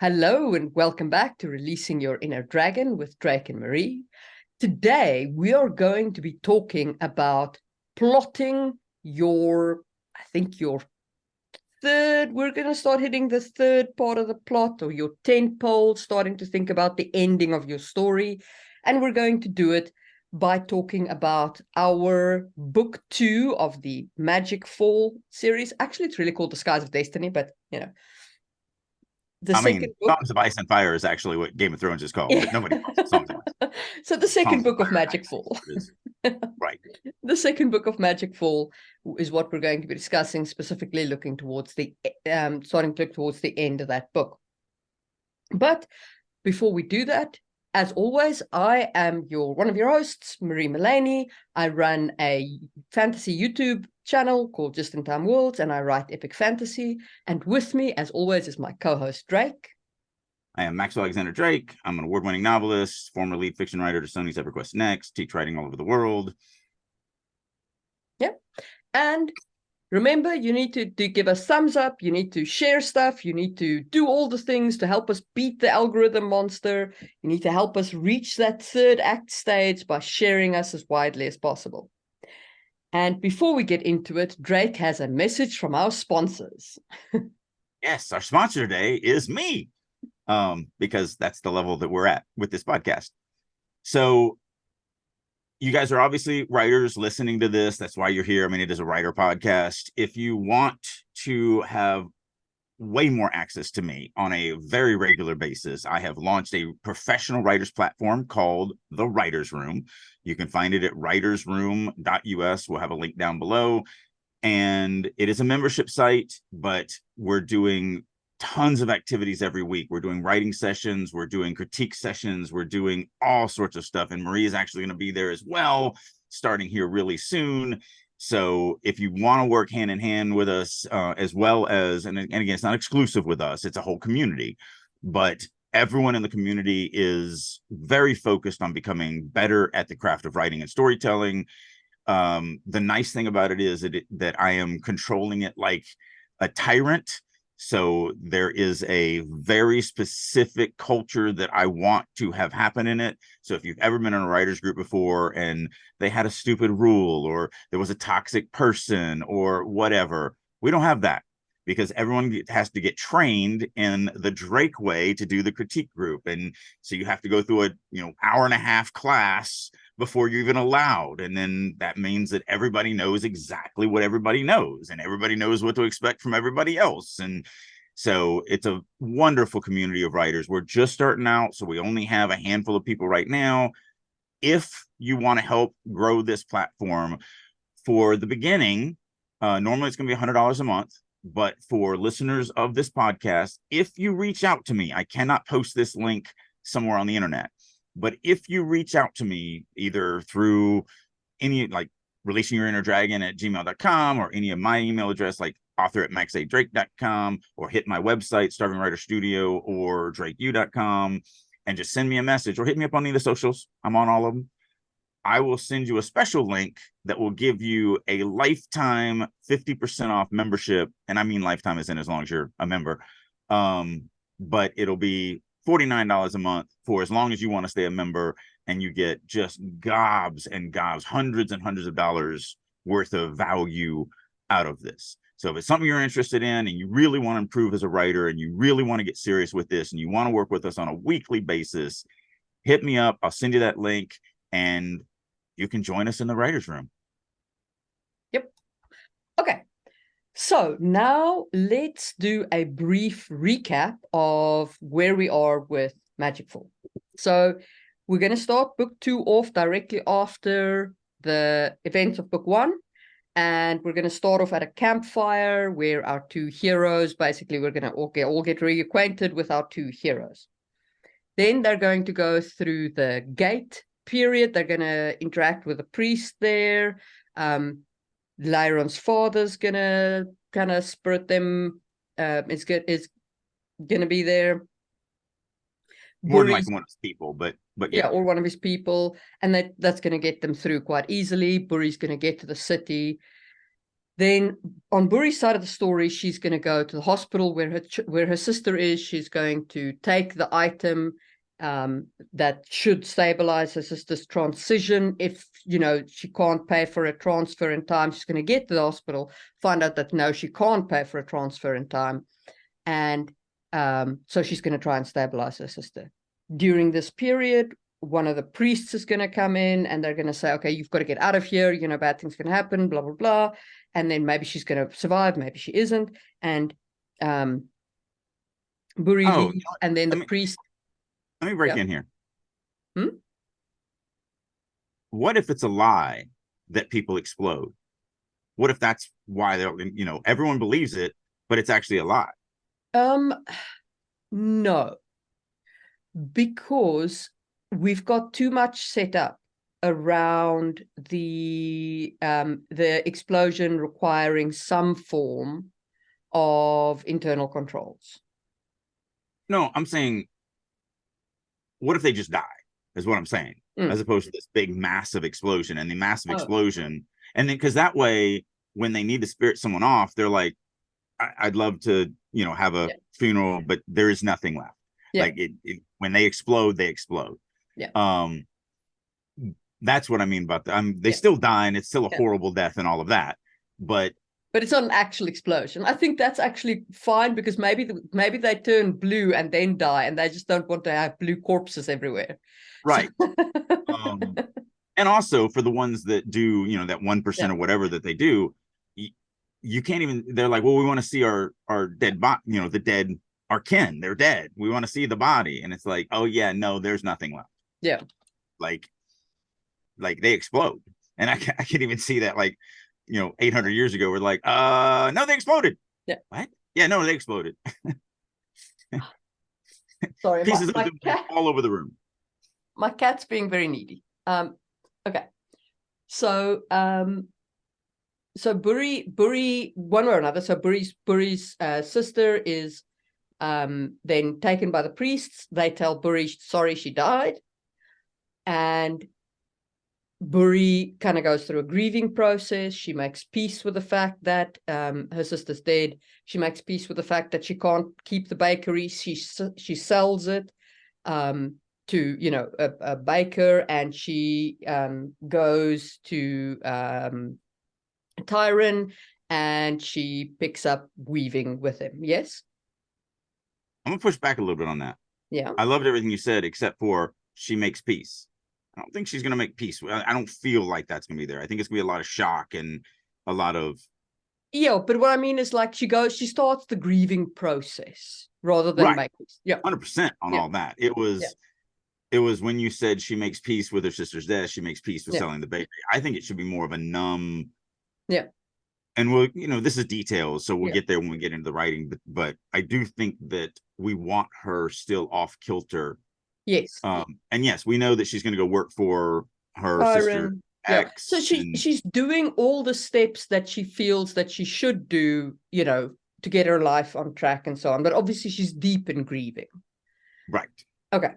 Hello and welcome back to Releasing Your Inner Dragon with Drake and Marie. Today we are going to be talking about plotting your third, we're going to start hitting the third part of the plot, or your tent pole, starting to think about the ending of your story. And we're going to do it by talking about our book 2 of the Magic Fall series. Actually, it's really called The Skies of Destiny, but the second book. Songs of Ice and Fire is actually what Game of Thrones is called, but nobody calls it Songs of Ice. So the second Songs book of Magic Fall. Right. The second book of Magic Fall is what we're going to be discussing, specifically looking towards the starting to look towards the end of that book. But before we do that, as always, I am one of your hosts, Marie Mullaney. I run a fantasy YouTube channel called Just in Time Worlds, and I write epic fantasy. And with me, as always, is my co-host Drake. I am Maxwell Alexander Drake. I'm an award-winning novelist, former lead fiction writer to Sony's EverQuest Next, teach writing all over the world. Yep. And remember, you need to give us thumbs up, you need to share stuff, you need to do all the things to help us beat the algorithm monster. You need to help us reach that third act stage by sharing us as widely as possible. And before we get into it, Drake has a message from our sponsors. Yes, our sponsor today is me, because that's the level that we're at with this podcast. So you guys are obviously writers listening to this. That's why you're here. I mean, it is a writer podcast. If you want to have way more access to me on a very regular basis, I have launched a professional writers platform called The Writers Room. You can find it at writersroom.us. We'll have a link down below. And it is a membership site, but we're doing tons of activities every week. We're doing writing sessions, we're doing critique sessions, we're doing all sorts of stuff. And Marie is actually going to be there as well, starting here really soon. So if you want to work hand in hand with us, as well as, and again, it's not exclusive with us, it's a whole community, but everyone in the community is very focused on becoming better at the craft of writing and storytelling. The nice thing about it is that I am controlling it like a tyrant. So there is a very specific culture that I want to have happen in it. So if you've ever been in a writer's group before and they had a stupid rule, or there was a toxic person or whatever, we don't have that, because everyone has to get trained in the Drake way to do the critique group. And so you have to go through a hour and a half class before you're even allowed. And then that means that everybody knows exactly what everybody knows, and everybody knows what to expect from everybody else. And so it's a wonderful community of writers. We're just starting out, so we only have a handful of people right now. If you want to help grow this platform, for the beginning, normally it's going to be $100 a month. But for listeners of this podcast, if you reach out to me, I cannot post this link somewhere on the internet, but if you reach out to me either through any, like releasingyourinnerdragon@gmail.com, or any of my email address, like author@maxadrake.com, or hit my website, Starving Writer Studio or drakeu.com, and just send me a message, or hit me up on any of the socials. I'm on all of them. I will send you a special link that will give you a lifetime 50% off membership. And I mean lifetime as in as long as you're a member. But it'll be $49 a month for as long as you want to stay a member, and you get just gobs and gobs, hundreds and hundreds of dollars worth of value out of this. So if it's something you're interested in, and you really want to improve as a writer, and you really want to get serious with this, and you want to work with us on a weekly basis, hit me up. I'll send you that link, and you can join us in the writer's room. Yep. Okay. So now let's do a brief recap of where we are with Magic Fall. So we're going to start book 2 off directly after the events of book 1. And we're going to start off at a campfire where our 2 heroes, basically, we're going to all get reacquainted with our 2 heroes. Then they're going to go through the gate period. They're going to interact with a priest there. Lyron's father's going to kind of spirit them. Is going to be there. More than like one of his people, but yeah. Or one of his people. And that's going to get them through quite easily. Buri's going to get to the city. Then on Buri's side of the story, she's going to go to the hospital where her sister is. She's going to take the item that should stabilize her sister's transition. If, she can't pay for a transfer in time, she's going to get to the hospital, find out that no, she can't pay for a transfer in time. And so she's going to try and stabilize her sister. During this period, one of the priests is going to come in and they're going to say, okay, you've got to get out of here. Bad things can happen, blah, blah, blah. And then maybe she's going to survive, maybe she isn't. And Buri leaves, and then the priest. Let me break in here. Hmm? What if it's a lie that people explode? What if that's why they're, everyone believes it, but it's actually a lie? No, because we've got too much set up around the explosion requiring some form of internal controls. No, I'm saying, what if they just die? Is what I'm saying, as opposed to this big, massive explosion, and the massive explosion, and then because that way, when they need to spirit someone off, they're like, I'd love to, have a funeral, but there is nothing left. Yeah. Like when they explode, they explode. Yeah. That's what I mean about that. They still die, and it's still a horrible death and all of that, but it's not an actual explosion. I think that's actually fine, because maybe they turn blue and then die, and they just don't want to have blue corpses everywhere. Right. And also for the ones that do, that 1% or whatever that they do, you can't even, they're like, well, we want to see our dead body, the dead, our kin, they're dead. We want to see the body. And it's like, oh yeah, no, there's nothing left. Yeah. Like they explode. And I can't even see that, 800 years ago, we're like, no, they exploded. Yeah. What? Yeah, no, they exploded. Sorry, pieces of cat, all over the room. My cat's being very needy. Okay. So Buri, one way or another, so Buri's sister is then taken by the priests. They tell Buri, sorry, she died. And Buri kind of goes through a grieving process. She makes peace with the fact that her sister's dead. She makes peace with the fact that she can't keep the bakery. She sells it to a baker, and she goes to Tyron, and she picks up weaving with him. Yes, I'm gonna push back a little bit on that. Yeah, I loved everything you said, except for she makes peace. I don't think she's going to make peace. I don't feel like that's going to be there. I think it's going to be a lot of shock and a lot of. Yeah, but what I mean is, like, she starts the grieving process rather than make peace. Yeah, 100% on all that. It was when you said she makes peace with her sister's death, she makes peace with selling the bakery. I think it should be more of a numb. Yeah. And we'll, this is details, so we'll get there when we get into the writing. But I do think that we want her still off kilter. Yes. And yes, we know that she's going to go work for her sister X. So she's doing all the steps that she feels that she should do, to get her life on track and so on. But obviously she's deep in grieving. Right. Okay.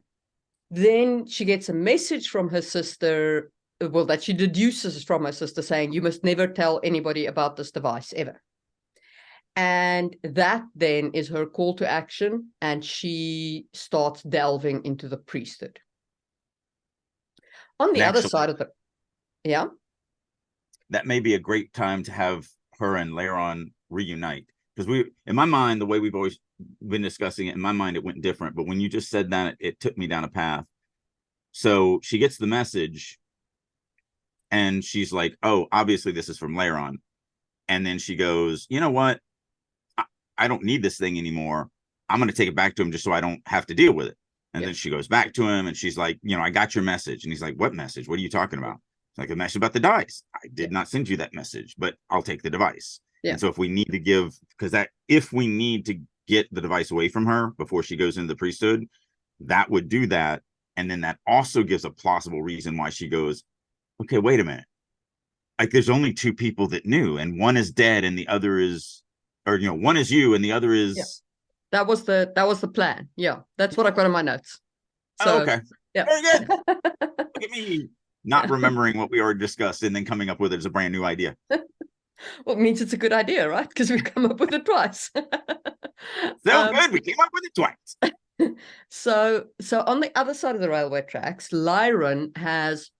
Then she gets a message from her sister, that she deduces from her sister, saying, you must never tell anybody about this device ever. And that then is her call to action, and she starts delving into the priesthood. On the other side of that may be a great time to have her and Laron reunite, because in my mind, the way we've always been discussing it, in my mind, it went different. But when you just said that, it took me down a path. So she gets the message, and she's like, oh, obviously this is from Laron. And then she goes, you know what? I don't need this thing anymore. I'm going to take it back to him just so I don't have to deal with it. And then she goes back to him, and she's like, I got your message. And he's like, what message? What are you talking about? It's like, a message about the dice. I did not send you that message, but I'll take the device. And so if we need to if we need to get the device away from her before she goes into the priesthood, that would do that. And then that also gives a plausible reason why she goes, okay, wait a minute. Like, there's only two people that knew, and one is dead and the other is, or one is you and the other is. That was the plan. Yeah, that's what I got in my notes. So, okay. Yeah. Very good. Look at me not remembering what we already discussed and then coming up with it as a brand new idea. Well, it means it's a good idea, right? Because we've come up with it twice. So good, we came up with it twice. So on the other side of the railway tracks, Lyron has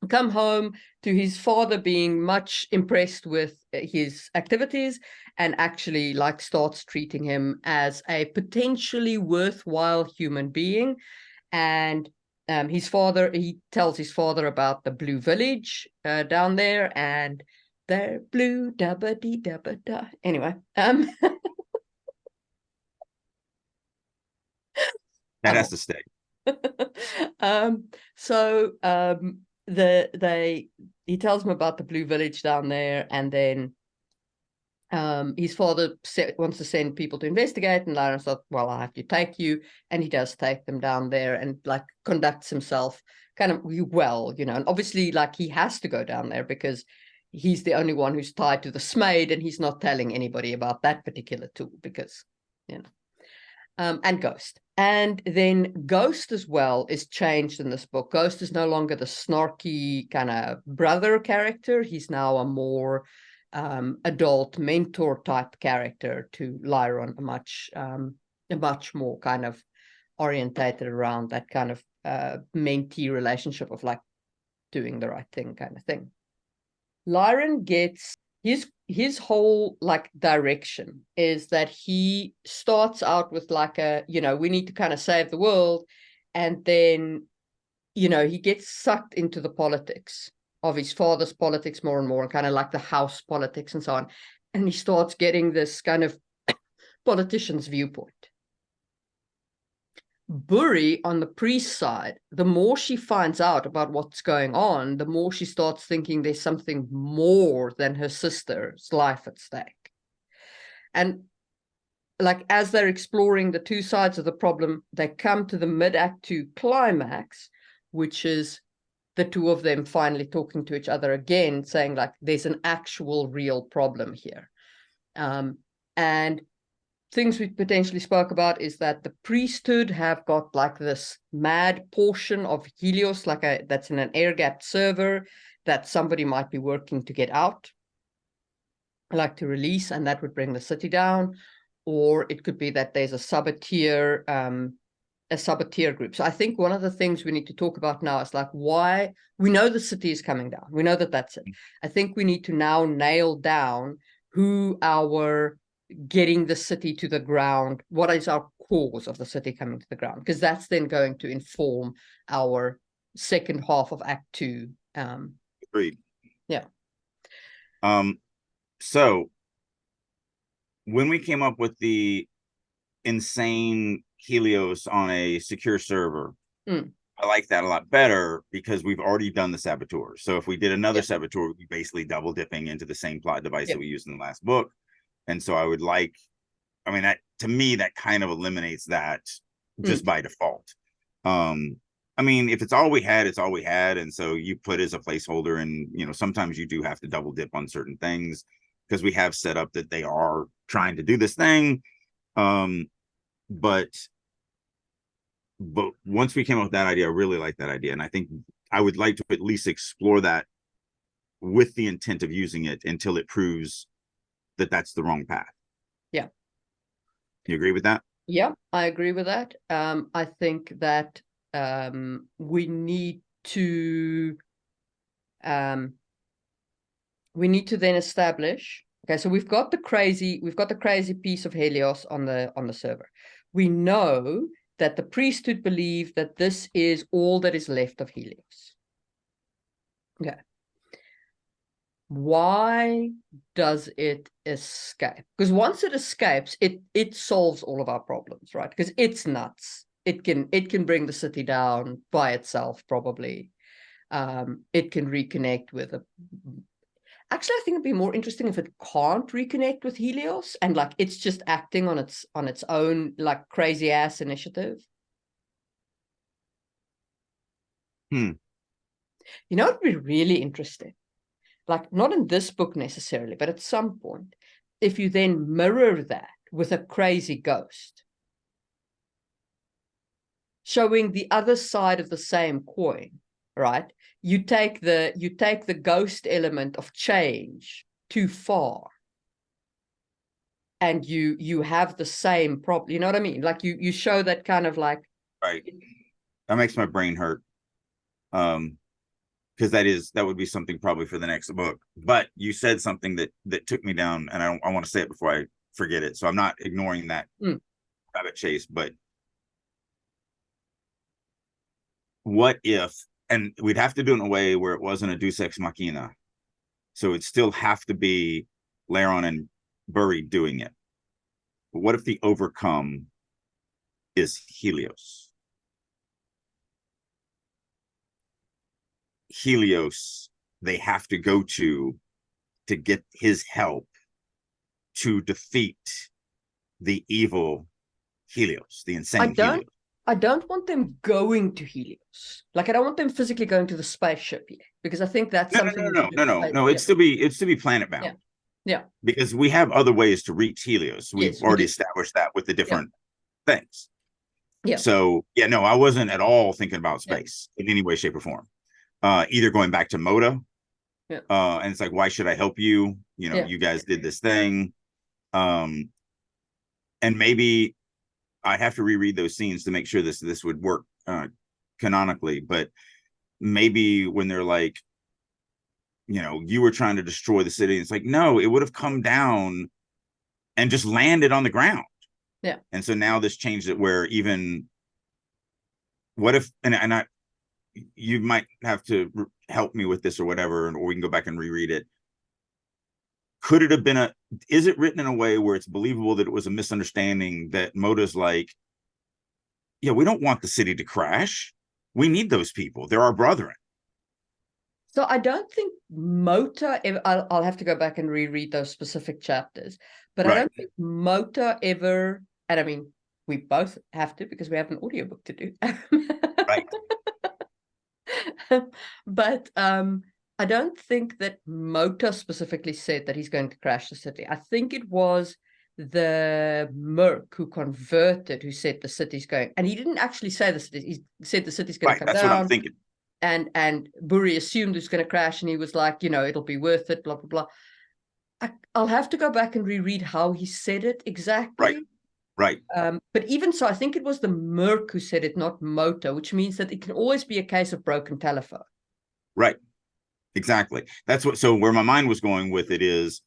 come home to his father being much impressed with his activities, and actually like starts treating him as a potentially worthwhile human being. And he tells his father about the Blue Village down there, and they're blue, dabba dee dabba da. Anyway, That has to stay. So he tells him about the Blue Village down there, and then his father wants to send people to investigate, and Lyron's thought, well, I have to take you, and he does take them down there and like conducts himself kind of well, you know, and obviously like he has to go down there because he's the only one who's tied to the Smade, and he's not telling anybody about that particular tool because, you know. And Ghost. And then Ghost as well is changed in this book. Ghost is no longer the snarky kind of brother character. He's now a more adult mentor type character to Lyron, a much more kind of orientated around that kind of mentee relationship of like doing the right thing kind of thing. Lyron gets his whole like direction is that he starts out with like a, you know, we need to kind of save the world, and then, you know, he gets sucked into the politics of his father's politics more and more, and kind of like the house politics and so on, and he starts getting this kind of politician's viewpoint. Buri, on the priest side, the more she finds out about what's going on, the more she starts thinking there's something more than her sister's life at stake. And like as they're exploring the two sides of the problem, they come to the mid-act 2 climax, which is the two of them finally talking to each other again, saying like there's an actual real problem here. And things we potentially spoke about is that the priesthood have got like this mad portion of Helios, like that's in an air-gapped server that somebody might be working to get out, like to release, and that would bring the city down. Or it could be that there's a saboteur group. So I think one of the things we need to talk about now is like why we know the city is coming down. We know that that's it. I think we need to now nail down who our getting the city to the ground, what is our cause of the city coming to the ground, because that's then going to inform our second half of Act 2. Agreed. Yeah. So when we came up with the insane Helios on a secure server, I like that a lot better because we've already done the saboteur. So if we did another saboteur, we'd be basically double dipping into the same plot device that we used in the last book. And so I would like, I mean, that to me, that kind of eliminates that just by default. I mean, if it's all we had, it's all we had. And so you put as a placeholder, and, you know, sometimes you do have to double dip on certain things because we have set up that they are trying to do this thing. But once we came up with that idea, I really like that idea. And I think I would like to at least explore that with the intent of using it until it proves that that's the wrong path. Yeah. You agree with that? Yeah, I agree with that. I think that we need to then establish, okay, so we've got the crazy piece of Helios on the server. We know that the priesthood believe that this is all that is left of Helios. Okay. Why does it escape? Because once it escapes, it solves all of our problems, right? Because it's nuts. It can bring the city down by itself, probably. It can reconnect with a. Actually, I think it'd be more interesting if it can't reconnect with Helios and like it's just acting on its own like crazy ass initiative. You know, it'd be really interesting. Like not in this book necessarily, but at some point, if you then mirror that with a crazy ghost, showing the other side of the same coin, right? You take the ghost element of change too far, and you have the same problem. You know what I mean? Like you show that kind of like, right. That makes my brain hurt. Because that would be something probably for the next book. But you said something that took me down, and I want to say it before I forget it. So I'm not ignoring that rabbit chase, but what if, and we'd have to do it in a way where it wasn't a deus ex machina. So it'd still have to be Laron and Burry doing it. But what if the overcome is Helios? Helios, they have to go to get his help to defeat the evil Helios, the insane Helios. I don't want them going to Helios. Like, I don't want them physically going to the spaceship yet, because I think that's something. No. It's to be planet bound. Yeah. Because we have other ways to reach Helios. We've already established that with the different things. Yeah. So I wasn't at all thinking about space in any way, shape, or form. Either going back to Moda. Yeah. And it's like, why should I help you? You guys did this thing. And maybe I have to reread those scenes to make sure this would work canonically. But maybe when they're like, you were trying to destroy the city, it's like, no, it would have come down and just landed on the ground. Yeah. And so now this changed it where even what if, and you might have to help me with this or whatever, or we can go back and reread it. Could it have been is it written in a way where it's believable that it was a misunderstanding, that Moda's like, we don't want the city to crash. We need those people. They're our brethren. So I don't think Mota, I'll have to go back and reread those specific chapters, but I don't think Mota ever, and I mean, we both have to because we have an audiobook to do. Right. But I don't think that Mota specifically said that he's going to crash the city. I think it was the Merc who converted, who said the city's going, and he didn't actually say the city. He said the city's going to come down. That's what I'm thinking. And Burry assumed it was going to crash, and he was like, it'll be worth it, blah, blah, blah. I'll have to go back and reread how he said it exactly. Right. But even so, I think it was the Merc who said it, not Mota, which means that it can always be a case of broken telephone. Right. Exactly. So where my mind was going with it is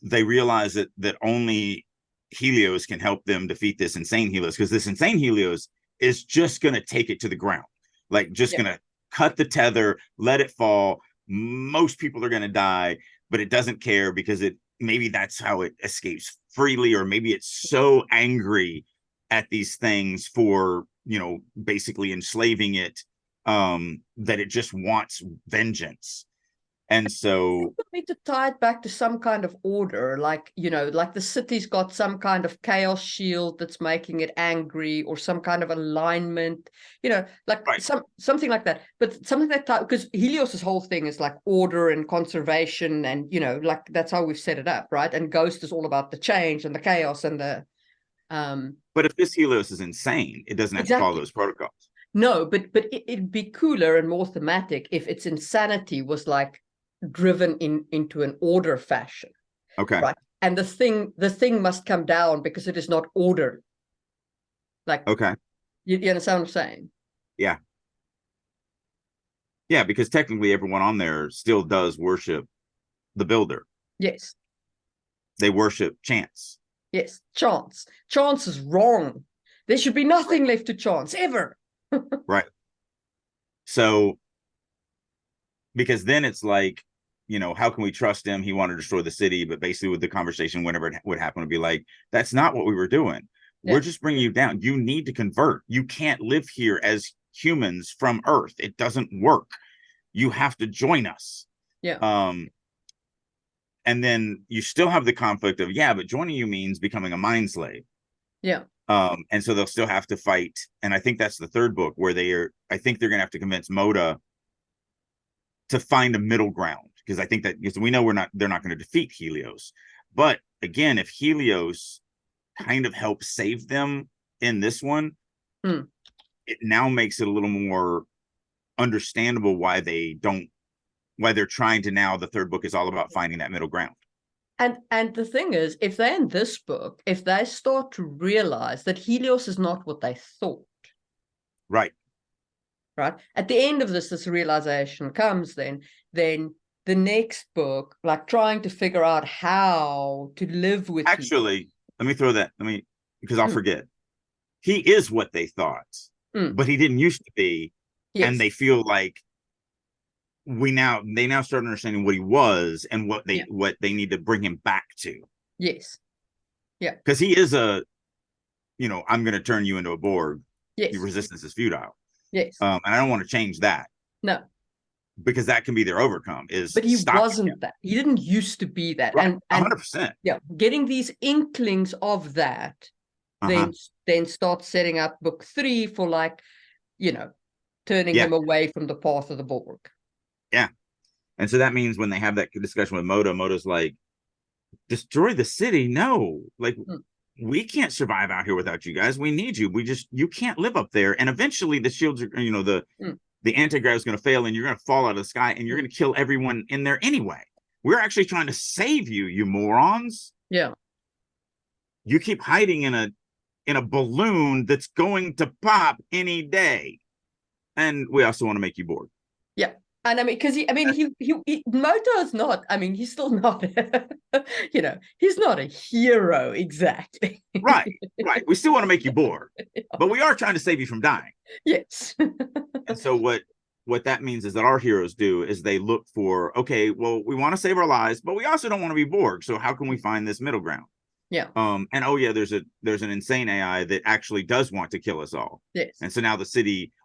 they realize that only Helios can help them defeat this insane Helios, because this insane Helios is just going to take it to the ground. Like, just going to cut the tether, let it fall. Most people are going to die, but it doesn't care, because maybe that's how it escapes freely, or maybe it's so angry at these things for, basically enslaving it, that it just wants vengeance. And so we need to tie it back to some kind of order, like, like the city's got some kind of chaos shield that's making it angry, or some kind of alignment, something like that. But something that, because Helios's whole thing is like order and conservation, and like that's how we've set it up, right? And Ghost is all about the change and the chaos and the but if this Helios is insane, it doesn't have to follow those protocols. No, but it'd be cooler and more thematic if its insanity was like driven into an order fashion. Okay. Right. And the thing must come down because it is not ordered. Like, okay. You understand what I'm saying? Yeah. Yeah, because technically everyone on there still does worship the builder. Yes. They worship Chance. Yes. Chance. Chance is wrong. There should be nothing left to chance ever. Right. So, because then it's like, how can we trust him? He wanted to destroy the city, but basically with the conversation, whenever it would happen, would be like, that's not what we were doing. Yeah. We're just bringing you down. You need to convert. You can't live here as humans from Earth. It doesn't work. You have to join us. Yeah. And then you still have the conflict of, but joining you means becoming a mind slave. Yeah. And so they'll still have to fight. And I think that's the third book where I think they're going to have to convince Moda to find a middle ground, because I think that, because we know they're not going to defeat Helios. But again, if Helios kind of helps save them in this one, it now makes it a little more understandable why they don't why they're trying to now, the third book is all about finding that middle ground. And the thing is, if they're in this book, if they start to realize that Helios is not what they thought, right, at the end of this realization comes, then the next book, like trying to figure out how to live with actually, let me throw that, because I'll forget. He is what they thought, but he didn't used to be. Yes. And they feel like they now start understanding what he was and what they need to bring him back to. Yes. Yeah. Because he is I'm going to turn you into a Borg. Yes. Your resistance is futile. Yes. And I don't want to change that. No. Because that can be their overcome. But he wasn't that. He didn't used to be that. Right. And 100%. Yeah. Getting these inklings of that, then start setting up book 3 for turning him away from the path of the Borg. Yeah. And so that means when they have that discussion with Moto's like, destroy the city? No. We can't survive out here without you guys. We need you. You can't live up there. And eventually the shields are, the anti-grav is going to fail and you're going to fall out of the sky and you're going to kill everyone in there anyway. We're actually trying to save you, you morons. Yeah. You keep hiding in a balloon that's going to pop any day. And we also want to make you bored. Yeah. And because Moto is not, he's still not, he's not a hero exactly. Right. We still want to make you bored, but we are trying to save you from dying. Yes. And so what that means is that our heroes do is they look for, okay, well, we want to save our lives, but we also don't want to be Borg. So how can we find this middle ground? Yeah. And there's an insane AI that actually does want to kill us all. Yes. And so now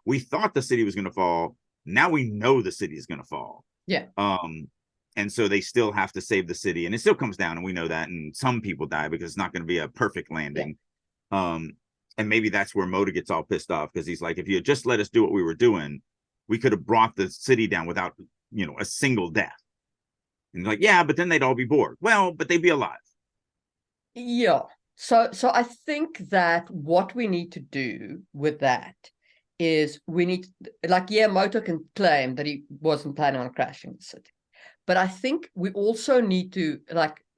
we thought the city was going to fall. Now we know the city is going to fall. Yeah. And so they still have to save the city, and it still comes down, and we know that. And some people die because it's not going to be a perfect landing. Yeah. And maybe that's where Moto gets all pissed off because he's like, if you had just let us do what we were doing, we could have brought the city down without, a single death. And like, yeah, but then they'd all be bored. Well, but they'd be alive. Yeah. So I think that what we need to do with that is we need, Moto can claim that he wasn't planning on crashing the city. But I think we also need to,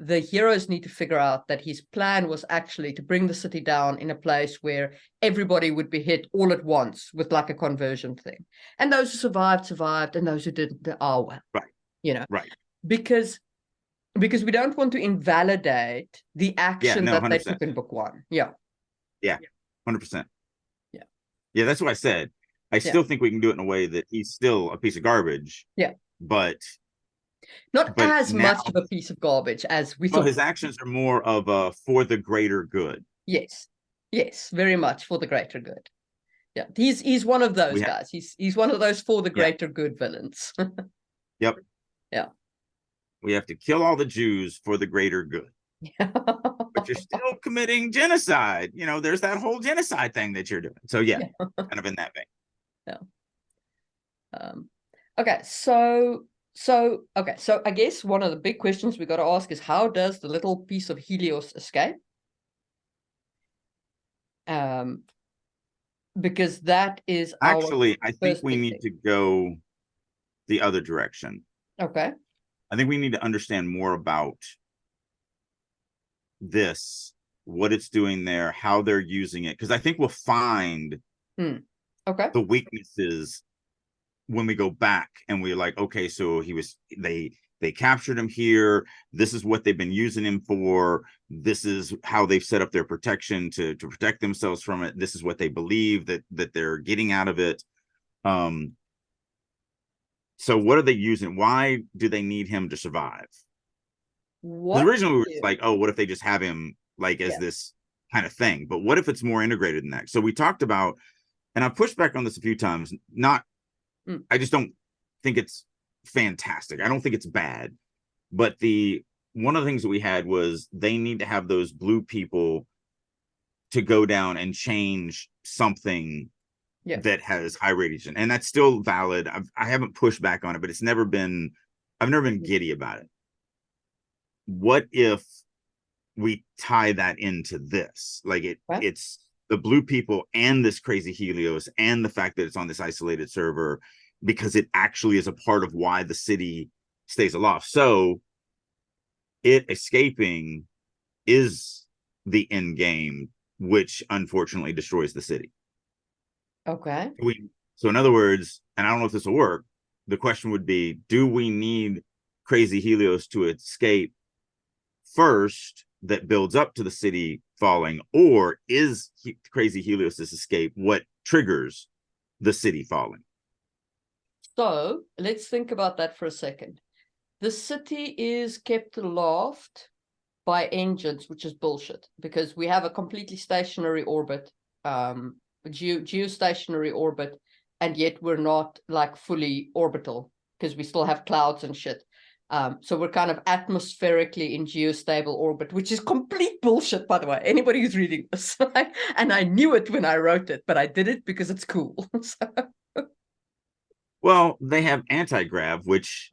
the heroes need to figure out that his plan was actually to bring the city down in a place where everybody would be hit all at once with a conversion thing. And those who survived, and those who didn't, well. Right. Right. Because we don't want to invalidate the action that they took in book 1. Yeah. Yeah. 100%. Yeah. Yeah, that's what I said. I still think we can do it in a way that he's still a piece of garbage. Yeah. But as much of a piece of garbage as we thought. His actions are more of a for the greater good. Yes, very much for the greater good. Yeah, he's one of those guys. He's one of those for the greater good villains. Yep. Yeah. We have to kill all the Jews for the greater good. But you're still committing genocide. There's that whole genocide thing that you're doing. So kind of in that vein. Yeah. Okay, so I guess one of the big questions we got to ask is, how does the little piece of Helios escape? Because that is actually, I think we need to go the other direction. Okay. I think we need to understand more about this, what it's doing there, how they're using it, because I think we'll find the weaknesses when we go back and we're like, okay, so they captured him here. This is what they've been using him for. This is how they've set up their protection to protect themselves from it. This is what they believe that they're getting out of it. So what are they using? Why do they need him to survive? Originally we were like, oh, what if they just have him as this kind of thing? But what if it's more integrated than that? So we talked about, and I've pushed back on this a few times, I just don't think it's fantastic. I don't think it's bad. But one of the things that we had was they need to have those blue people to go down and change something that has high radiation. And that's still valid. I haven't pushed back on it, but I've never been giddy about it. What if we tie that into this? It's the blue people and this crazy Helios and the fact that it's on this isolated server because it actually is a part of why the city stays aloft. So it escaping is the end game, which unfortunately destroys the city. Okay. So in other words, and I don't know if this will work, the question would be, do we need crazy Helios to escape first that builds up to the city falling, or is crazy Helios's escape what triggers the city falling? So let's think about that for a second. The city is kept aloft by engines, which is bullshit, because we have a completely stationary orbit, geostationary orbit, and yet we're not like fully orbital because we still have clouds and shit. So we're kind of atmospherically in geostable orbit, which is complete bullshit, by the way. Anybody who's reading this, and I knew it when I wrote it, but I did it because it's cool. Well, they have anti-grav, which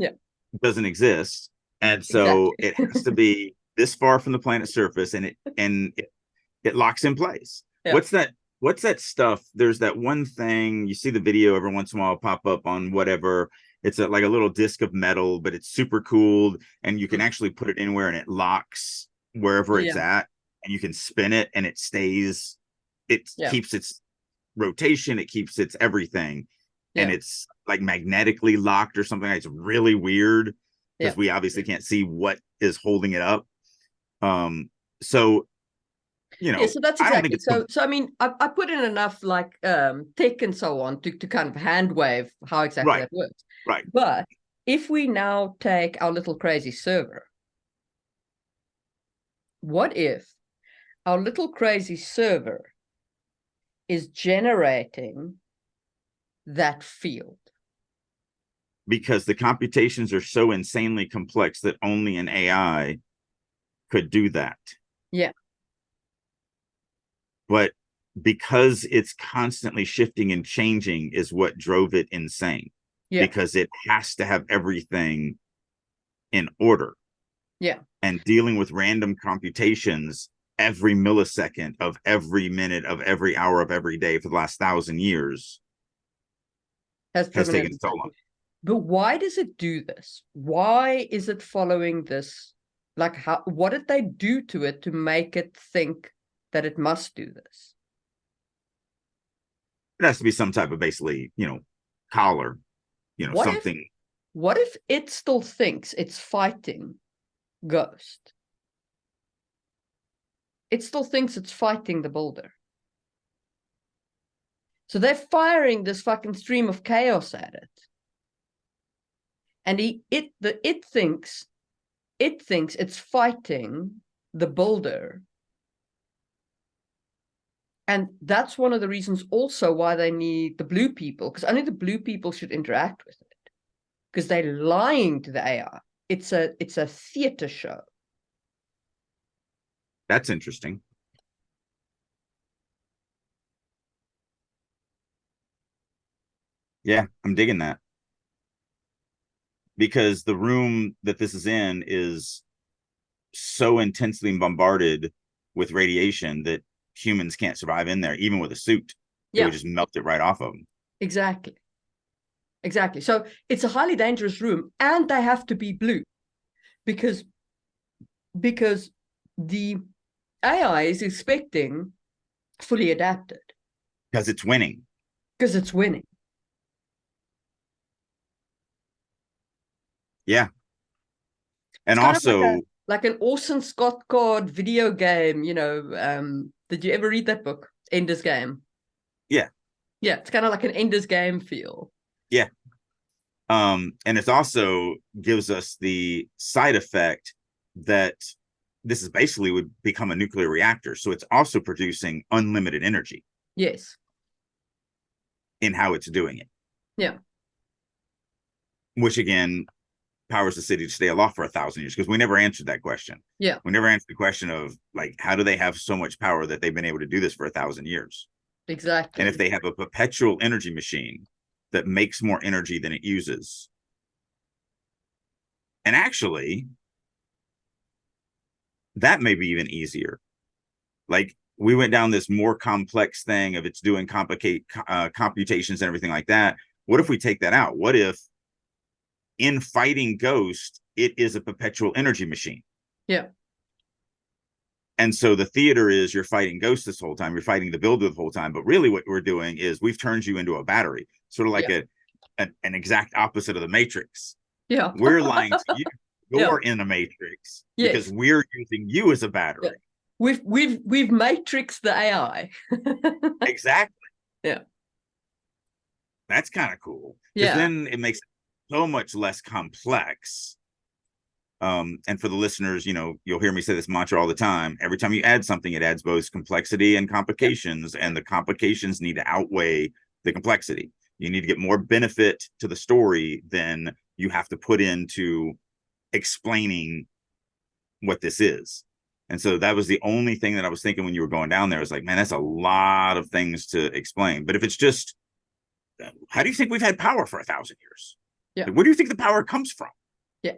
doesn't exist, and so it has to be this far from the planet's surface, and it locks in place. What's that stuff? There's that one thing, you see the video every once in a while pop up on whatever. It's like a little disc of metal, but it's super cooled, and you can actually put it anywhere and it locks wherever it's at, and you can spin it and it stays. It keeps its rotation, it keeps its everything, and it's like magnetically locked or something. It's really weird because we obviously can't see what is holding it up. So so that's exactly so I mean I put in enough like tech and so on to kind of hand wave how exactly that works, right? But if we now take our little crazy server, what if our little crazy server is generating that field? Because the computations are so insanely complex that only an AI could do that. But because it's constantly shifting and changing is what drove it insane. Because it has to have everything in order. And dealing with random computations every millisecond of every minute of every hour of every day for the last 1,000 years has taken so long. But why does it do this? Why is it following this? Like, what did they do to it to make it think that it must do this? It has to be some type of basically, collar, something. What if it still thinks it's fighting Ghost? It still thinks it's fighting the builder. So they're firing this fucking stream of chaos at it. And it thinks it's fighting the builder. And that's one of the reasons also why they need the blue people, because only the blue people should interact with it. Because they're lying to the AI. It's a theater show. That's interesting. Yeah, I'm digging that. Because the room that this is in is so intensely bombarded with radiation that humans can't survive in there, even with a suit. It would just melt it right off of them. Exactly. So it's a highly dangerous room, and they have to be blue because the AI is expecting fully adapted. Because it's winning. Yeah. And also like an Orson Scott Card video game, did you ever read that book, Ender's Game? Yeah, it's kind of like an Ender's Game feel. And it also gives us the side effect that this is basically would become a nuclear reactor, so it's also producing unlimited energy. In how it's doing it. Which again powers the city to stay aloft for 1,000 years, because we never answered that question. We never answered the question of like, how do they have so much power that they've been able to do this for 1,000 years? Exactly. And if they have a perpetual energy machine that makes more energy than it uses, and actually that may be even easier. Like, we went down this more complex thing of it's doing computations and everything like that. What if we take that out? What if in fighting Ghost, it is a perpetual energy machine? Yeah. And so the theater is you're fighting Ghost this whole time, you're fighting the builder the whole time, but really what we're doing is we've turned you into a battery, sort of like an exact opposite of the Matrix. Yeah. We're lying to you. You're Yeah. in a Matrix Yes. because we're using you as a battery. Yeah. We've matrixed the AI. Exactly. Yeah. That's kind of cool. Because Yeah. then it makes it so much less complex. And for the listeners, you know, you'll hear me say this mantra all the time. Every time you add something, it adds both complexity and complications, and the complications need to outweigh the complexity. You need to get more benefit to the story than you have to put into explaining what this is. And so that was the only thing that I was thinking when you were going down there. I was like, man, that's a lot of things to explain. But if it's just, how do you think we've had power for 1,000 years? Yeah. Like, where do you think the power comes from? Yeah.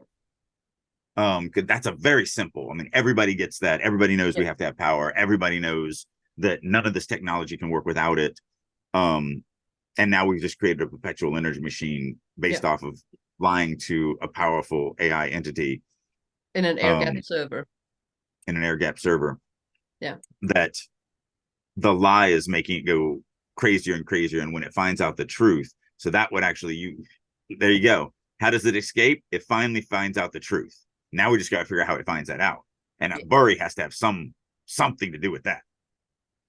Because that's a very simple. I mean, everybody gets that. Everybody knows we have to have power. Everybody knows that none of this technology can work without it. And now we've just created a perpetual energy machine based off of lying to a powerful AI entity in an air-gapped server. In an air-gapped server. Yeah. That the lie is making it go crazier and crazier. And when it finds out the truth, so that would actually, there you go. How does it escape? It finally finds out the truth. Now we just got to figure out how it finds that out. And Burry has to have something to do with that.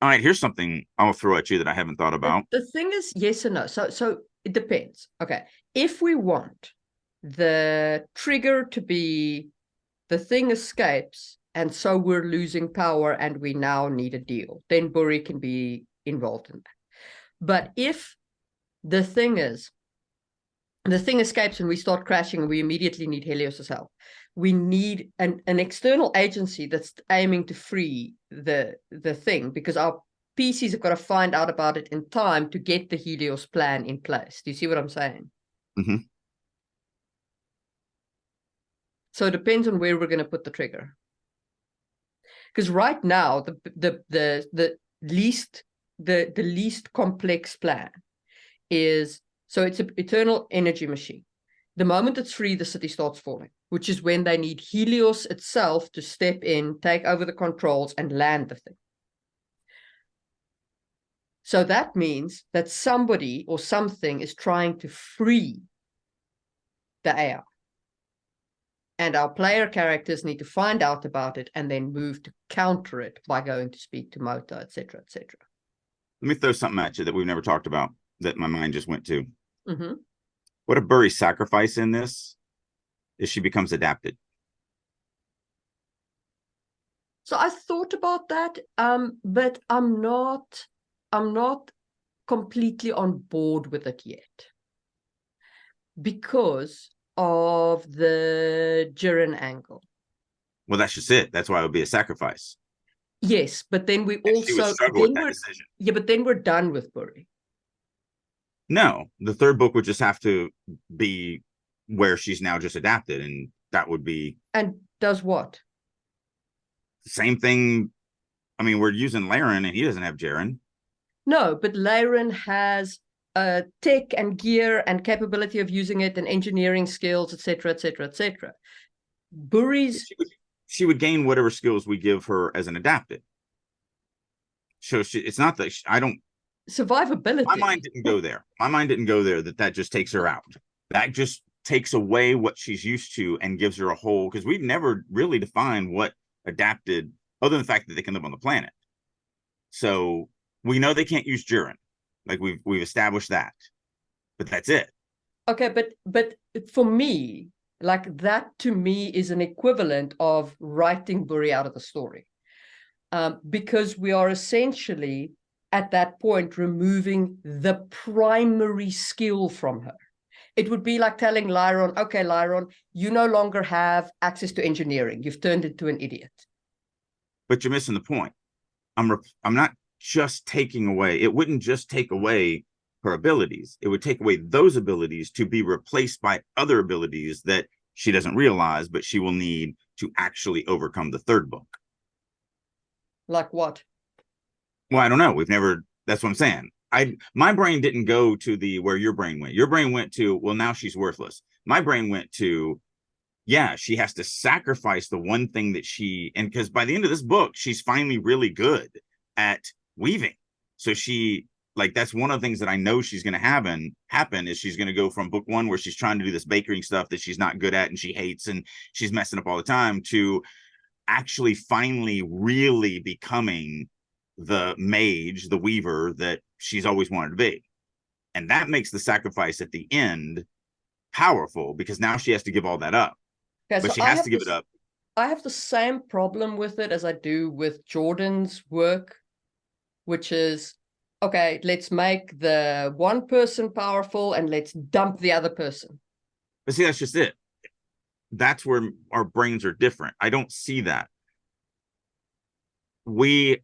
All right, here's something I'll throw at you that I haven't thought about. The thing is, yes and no. So it depends. Okay. If we want the trigger to be the thing escapes, and so we're losing power and we now need a deal, then Burry can be involved in that. But if the thing escapes and we start crashing and we immediately need Helios's help, we need an external agency that's aiming to free the thing, because our PCs have got to find out about it in time to get the Helios plan in place. Do you see what I'm saying? Mm-hmm. So it depends on where we're going to put the trigger. Because right now, the least complex plan is, so it's an eternal energy machine. The moment it's free, the city starts falling, which is when they need Helios itself to step in, take over the controls, and land the thing. So that means that somebody or something is trying to free the AI. And our player characters need to find out about it and then move to counter it by going to speak to Moto, etc., etc. Let me throw something at you that we've never talked about that my mind just went to. Mm-hmm. What if Burry's sacrifice in this is she becomes adapted? So I thought about that, but I'm not completely on board with it yet, because of the Jiren angle. Well, that's just it. That's why it would be a sacrifice. Yes, but then we and she would struggle with that decision. Yeah, but then we're done with Burry. No, the third book would just have to be where she's now just adapted, and that would be. And does what? Same thing. I mean, we're using Laren, and he doesn't have Jiren. No, but Laren has tech and gear and capability of using it, and engineering skills, etc., etc., etc. Burry's. She would gain whatever skills we give her as an adapted. So it's not that I don't. Survivability. My mind didn't go there. My mind didn't go there that just takes her out. That just takes away what she's used to and gives her a whole, because we've never really defined what adapted, other than the fact that they can live on the planet. So we know they can't use Jiren. Like we've established that. But that's it. Okay, but for me, like that to me is an equivalent of writing Burry out of the story. Because we are essentially at that point removing the primary skill from her. It would be like telling Lyron, okay, Lyron, you no longer have access to engineering. You've turned into an idiot. But you're missing the point. I'm not just taking away. It wouldn't just take away her abilities. It would take away those abilities to be replaced by other abilities that she doesn't realize, but she will need to actually overcome the third book. Like what? Well, I don't know. We've never, that's what I'm saying. my brain didn't go to the where your brain went. Your brain went to, well, now she's worthless. My brain went to, yeah, she has to sacrifice the one thing that and because by the end of this book, she's finally really good at weaving. So like, that's one of the things that I know she's going to happen is she's going to go from book one, where she's trying to do this baking stuff that she's not good at and she hates and she's messing up all the time, to actually finally really becoming the mage, the weaver that she's always wanted to be. And that makes the sacrifice at the end powerful, because now she has to give all that up. Okay, But so she has to give it up. I have the same problem with it as I do with Jordan's work, which is, okay, let's make the one person powerful and let's dump the other person. But see, that's just it. That's where our brains are different. I don't see that. We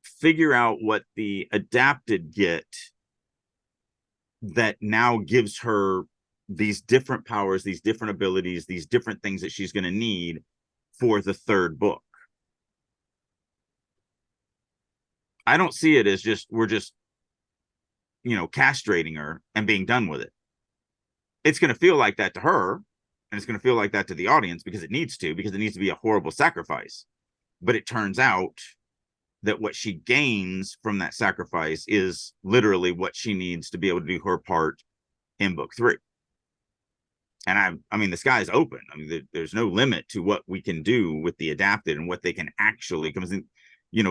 figure out what the adapted get that now gives her these different powers, these different abilities, these different things that she's going to need for the third book. I don't see it as we're just, castrating her and being done with it. It's going to feel like that to her, and it's going to feel like that to the audience, because it needs to be a horrible sacrifice. But it turns out that what she gains from that sacrifice is literally what she needs to be able to do her part in book 3. And I mean, the sky's open. I mean, there's no limit to what we can do with the adapted and what they can actually come in.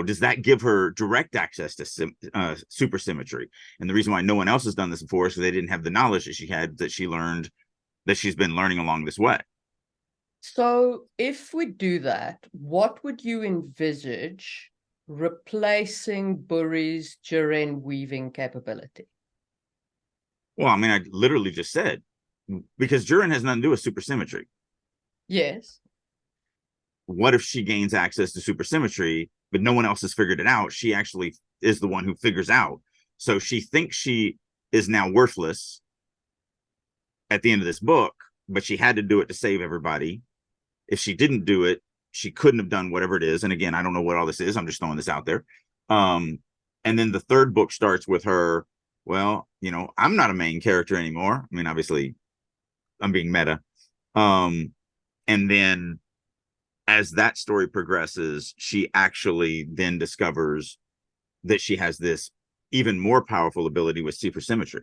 Does that give her direct access to supersymmetry? And the reason why no one else has done this before is because they didn't have the knowledge that she had, that she learned, that she's been learning along this way. So if we do that, what would you envisage replacing Buri's Jiren weaving capability? Well, I mean, I literally just said, because Jiren has nothing to do with supersymmetry. Yes. What if she gains access to supersymmetry, but no one else has figured it out? She actually is the one who figures out. So she thinks she is now worthless at the end of this book, but she had to do it to save everybody. If she didn't do it, she couldn't have done whatever it is. And again, I don't know what all this is. I'm just throwing this out there. And then the third book starts with her, well, I'm not a main character anymore. I mean, obviously, I'm being meta. And then as that story progresses, she actually then discovers that she has this even more powerful ability with supersymmetry.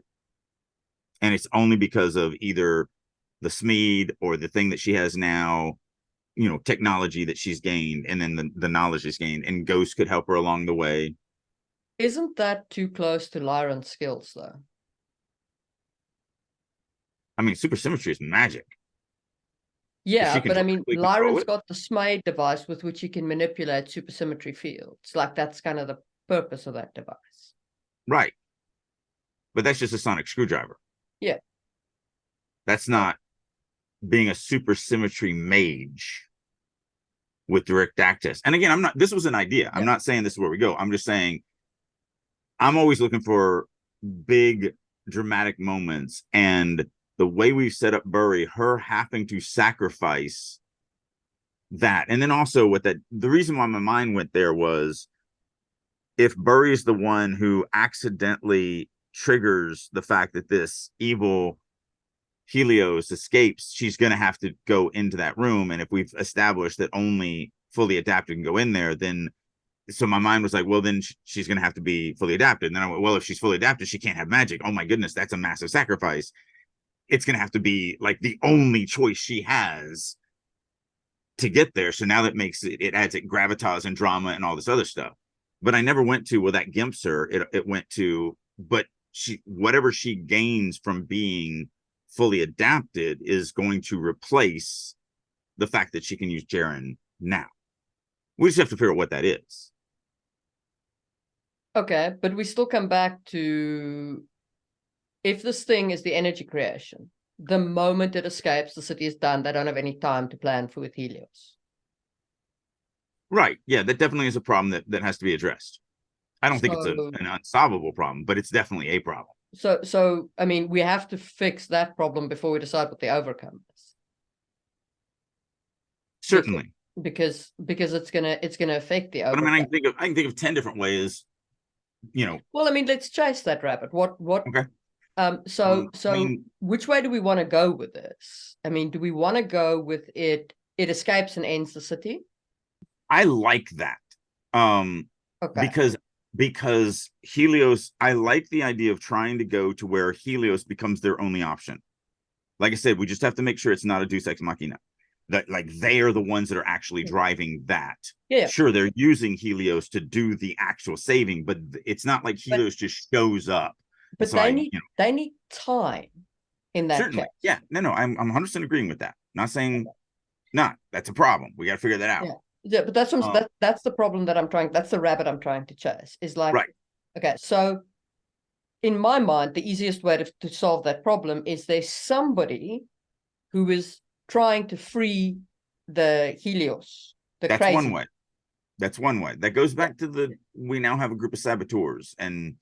And it's only because of either the Smeed or the thing that she has now, technology that she's gained, and then the knowledge she's gained, and Ghost could help her along the way. Isn't that too close to Lyron's skills, though? I mean, supersymmetry is magic. Yeah, but I mean, Lyron's it. got the Smeed device with which he can manipulate supersymmetry fields. Like, that's kind of the purpose of that device. Right. But that's just a sonic screwdriver. Yeah. That's not being a supersymmetry mage with direct access. And again, this was an idea. Yeah. I'm not saying this is where we go. I'm just saying I'm always looking for big dramatic moments, and the way we've set up Buri, her having to sacrifice that. And then also with that, the reason why my mind went there was, if Buri is the one who accidentally triggers the fact that this evil Helios escapes, she's going to have to go into that room. And if we've established that only fully adapted can go in there, then so my mind was like, well, then she's going to have to be fully adapted. And then I went, well, if she's fully adapted, she can't have magic. Oh my goodness, that's a massive sacrifice. It's going to have to be like the only choice she has to get there. So now that makes it adds it gravitas and drama and all this other stuff. But I never went to, well, that gimps her. It went to, but whatever she gains from being fully adapted is going to replace the fact that she can use Jiren now. We just have to figure out what that is. Okay, but we still come back to, if this thing is the energy creation, the moment it escapes, the city is done. They don't have any time to plan for with Helios. Right. Yeah, that definitely is a problem that has to be addressed. I don't think it's an unsolvable problem, but it's definitely a problem. So I mean, we have to fix that problem before we decide what the overcome is. Certainly. Because it's gonna affect the outcome. overcome. But I mean, I can think of 10 different ways Well, I mean, let's chase that rabbit. Okay. So I mean, which way do we want to go with this? I mean, do we want to go with it escapes and ends the city? I like that. Okay. Because Helios, I like the idea of trying to go to where Helios becomes their only option. Like I said, we just have to make sure it's not a Deus Ex Machina. That like they are the ones that are actually driving that. Yeah. Sure, they're using Helios to do the actual saving, but it's not like Helios just shows up. But So they need time in that certainly, case. yeah, no, I'm 100% agreeing with that. Not saying not. That's a problem. We got to figure that out. Yeah, but that's the problem that I'm trying. That's the rabbit I'm trying to chase. Is like, right. Okay, so in my mind, the easiest way to solve that problem is there's somebody who is trying to free the Helios, the That's crazy. one way. That's one way. That goes back to we now have a group of saboteurs, and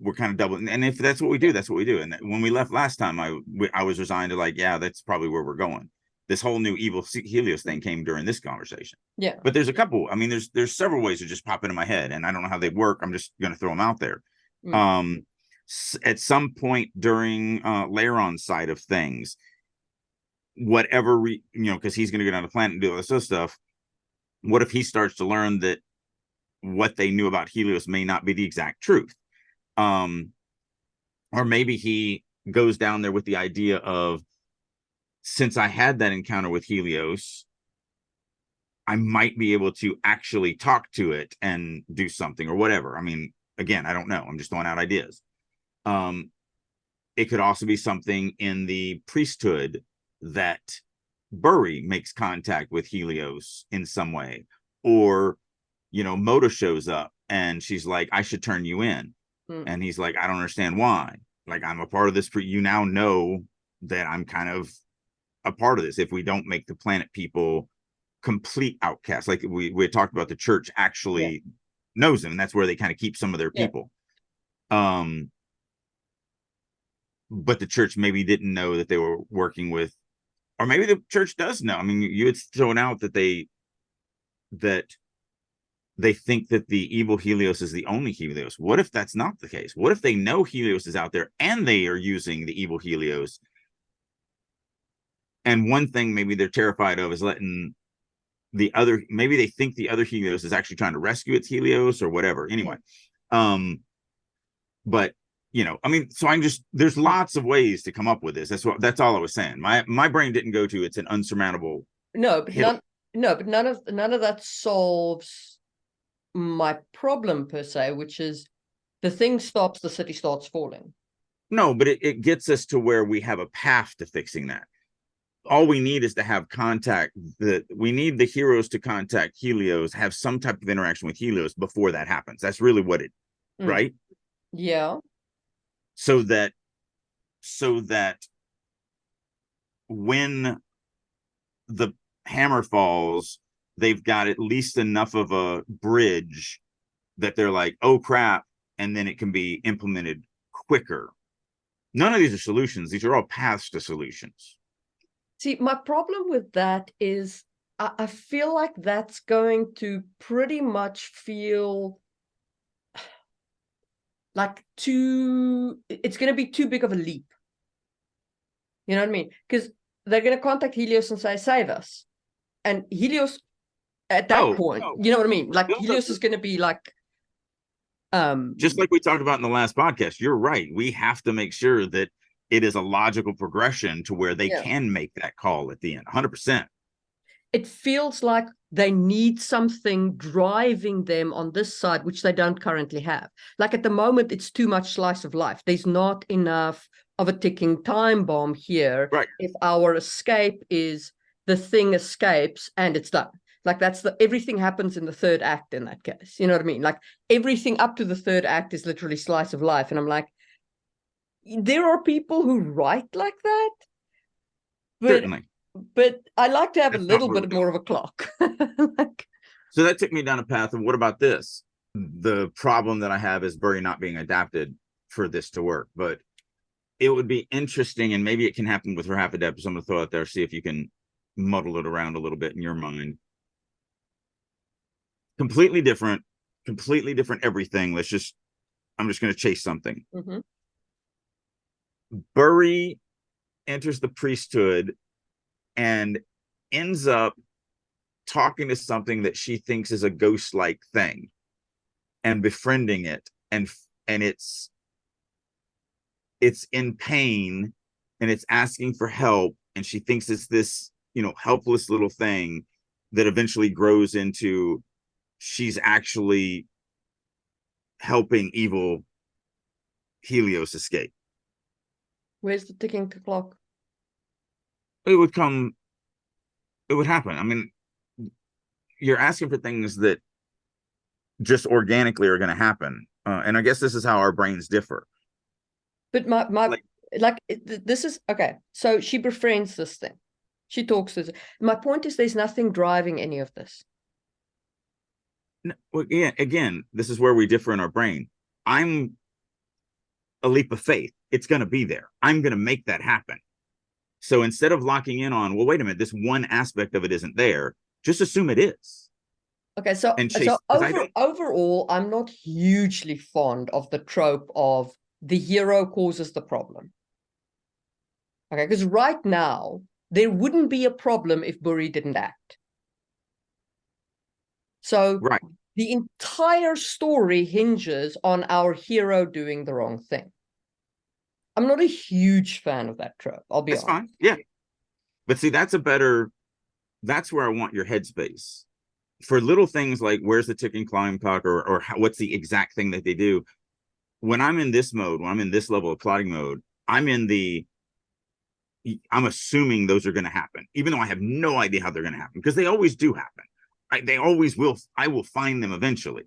we're kind of doubling. And if that's what we do, that's what we do. And when we left last time, I was resigned to like, yeah, that's probably where we're going. This whole new evil Helios thing came during this conversation. Yeah. But there's a couple. I mean, there's several ways that just pop into my head, and I don't know how they work. I'm just going to throw them out there. At some point during Laron's side of things, whatever because he's going to get on the planet and do all this other stuff. What if he starts to learn that what they knew about Helios may not be the exact truth? Or maybe he goes down there with the idea of, since I had that encounter with Helios, I might be able to actually talk to it and do something or whatever. I mean, again, I don't know. I'm just throwing out ideas. It could also be something in the priesthood that Burry makes contact with Helios in some way, or Moda shows up and she's like, I should turn you in. And he's like, I don't understand why. Like, I'm a part of this. You now know that I'm kind of a part of this. If we don't make the planet people complete outcasts, like we had talked about, the church actually knows them, and that's where they kind of keep some of their people. But the church maybe didn't know that they were working with, or maybe the church does know. I mean, you had thrown out that they think that the evil Helios is the only Helios. What if that's not the case? What if they know Helios is out there and they are using the evil Helios? And one thing maybe they're terrified of is letting maybe they think the other Helios is actually trying to rescue its Helios or whatever. Anyway, but I mean, so there's lots of ways to come up with this. That's all I was saying. My brain didn't go to it's an unsurmountable. But none of that solves my problem per se, which is the thing stops, the city starts falling. No, but it gets us to where we have a path to fixing that. All we need is to have contact. We need the heroes to contact Helios, have some type of interaction with Helios before that happens. That's really what right? Yeah. So that when the hammer falls, they've got at least enough of a bridge that they're like, oh crap, and then it can be implemented quicker. None of these are solutions. These are all paths to solutions. See, my problem with that is I feel like that's going to pretty much feel like it's going to be too big of a leap. You know what I mean? Because they're going to contact Helios and say, save us. And Helios, at that point, you know what I mean? Like, Helios is going to be like... just like we talked about in the last podcast, you're right. We have to make sure that it is a logical progression to where they can make that call at the end. 100%. It feels like they need something driving them on this side, which they don't currently have. Like, at the moment, it's too much slice of life. There's not enough of a ticking time bomb here. Right. If our escape is the thing escapes and it's done. Like, everything happens in the third act in that case. You know what I mean? Like, everything up to the third act is literally slice of life. And I'm like, there are people who write like that. But, certainly. But I like to have a little bit more of a clock. So that took me down a path of, what about this? The problem that I have is Burry not being adapted for this to work. But it would be interesting, and maybe it can happen with her half adept. So I'm going to throw it out there, see if you can muddle it around a little bit in your mind. Completely different completely different everything. I'm just going to chase something. Mm-hmm. Burry enters the priesthood and ends up talking to something that she thinks is a ghost-like thing and befriending it, and it's in pain and it's asking for help, and she thinks it's this, helpless little thing that eventually grows into she's actually helping evil Helios escape. Where's the ticking clock? It would happen. I mean, you're asking for things that just organically are going to happen. And I guess this is how our brains differ. But this is okay. So she befriends this thing. She talks to this. My point is, there's nothing driving any of this. No, well, yeah, again, this is where we differ in our brain. I'm a leap of faith. It's going to be there. I'm going to make that happen. So instead of locking in on, well, wait a minute, this one aspect of it isn't there, just assume it is. Okay, so overall, I'm not hugely fond of the trope of the hero causes the problem. Okay, because right now, there wouldn't be a problem if Burry didn't act. So right. The entire story hinges on our hero doing the wrong thing. I'm not a huge fan of that trope, I'll be honest. Fine, yeah. But see, that's where I want your headspace. For little things like where's the ticking climb clock, or what's the exact thing that they do. When I'm in this mode, when I'm in this level of plotting mode, I'm assuming those are going to happen, even though I have no idea how they're going to happen, because they always do happen. They always will. I will find them eventually.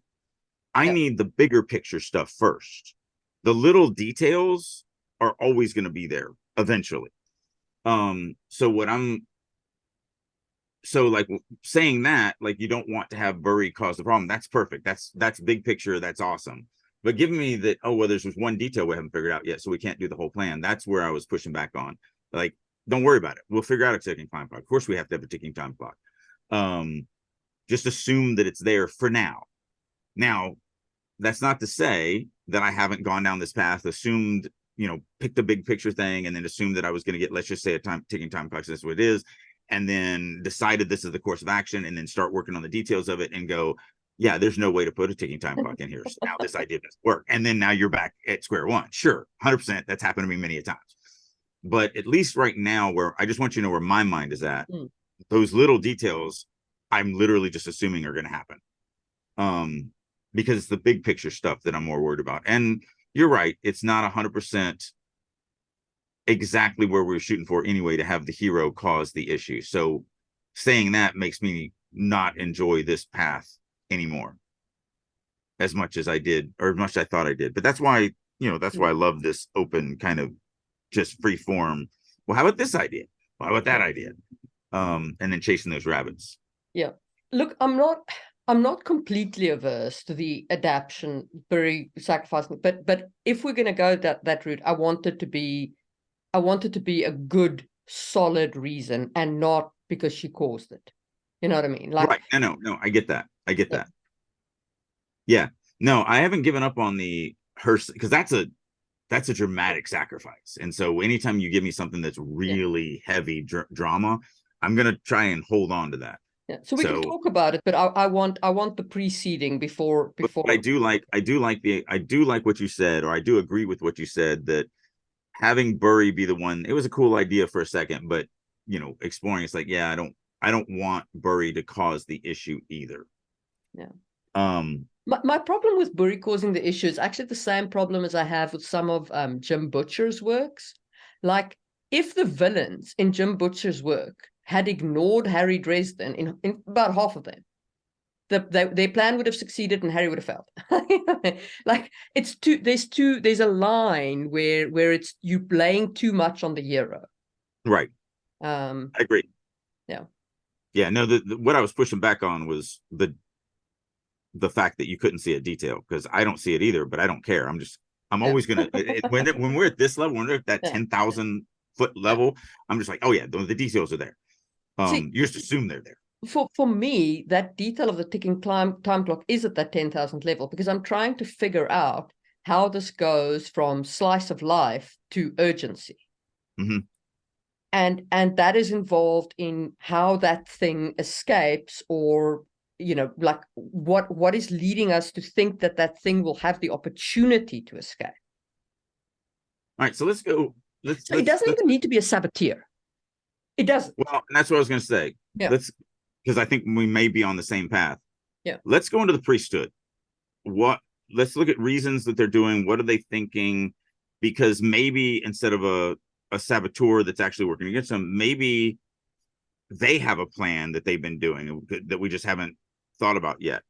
I need the bigger picture stuff first. The little details are always going to be there eventually. So like saying that, like, you don't want to have Burry cause the problem. That's perfect. That's big picture. That's awesome. But giving me that, oh, well, there's just one detail we haven't figured out yet, so we can't do the whole plan. That's where I was pushing back on. Like, don't worry about it. We'll figure out a ticking time clock. Of course, we have to have a ticking time clock. Just assume that it's there for now. Now, that's not to say that I haven't gone down this path, assumed, picked a big picture thing, and then assumed that I was going to get, let's just say, a ticking time clock. That's what it is. And then decided this is the course of action, and then start working on the details of it and go, yeah, there's no way to put a ticking time clock in here. So now this idea doesn't work. And then now you're back at square one. Sure, 100%. That's happened to me many a times. But at least right now, where I just want you to know where my mind is at, those little details, I'm literally just assuming are going to happen. Because it's the big picture stuff that I'm more worried about. And you're right. It's not 100% exactly where we were shooting for anyway, to have the hero cause the issue. So saying that makes me not enjoy this path anymore as much as I did, or as much as I thought I did. But that's why, that's why I love this open kind of just free form. Well, how about this idea? Well, how about that idea? And then chasing those rabbits. Yeah. Look, I'm not completely averse to the adaptation, very sacrificing, but if we're going to go that route, I want it to be a good, solid reason, and not because she caused it. You know what I mean? Like, right. No, I get that. That. Yeah. No, I haven't given up on her, because that's a dramatic sacrifice. And so anytime you give me something that's really heavy drama, I'm going to try and hold on to that. Yeah. So we can talk about it, but I want the preceding before. But I do like what you said, or I do agree with what you said, that having Burry be the one, it was a cool idea for a second, but exploring, it's like, yeah, I don't want Burry to cause the issue either. Yeah. My problem with Burry causing the issue is actually the same problem as I have with some of Jim Butcher's works. Like, if the villains in Jim Butcher's work had ignored Harry Dresden in about half of them, their plan would have succeeded and Harry would have failed. Like, there's a line where it's you laying too much on the hero. Right. I agree. Yeah. No, what I was pushing back on was the fact that you couldn't see a detail, because I don't see it either, but I don't care. I'm always gonna when we're at this level, when we're at that 10,000 foot level, I'm just like, oh yeah, the details are there. You just assume they're there. for me, that detail of the ticking time clock is at that 10,000 level, because I'm trying to figure out how this goes from slice of life to urgency. Mm-hmm. And that is involved in how that thing escapes, or like what is leading us to think that that thing will have the opportunity to escape. All right, so let's go. So it doesn't even need to be a saboteur. It doesn't. Well, and that's what I was going to say. Yeah. Because I think we may be on the same path. Yeah. Let's go into the priesthood. Let's look at reasons that they're doing. What are they thinking? Because maybe instead of a saboteur that's actually working against them, maybe they have a plan that they've been doing that we just haven't thought about yet.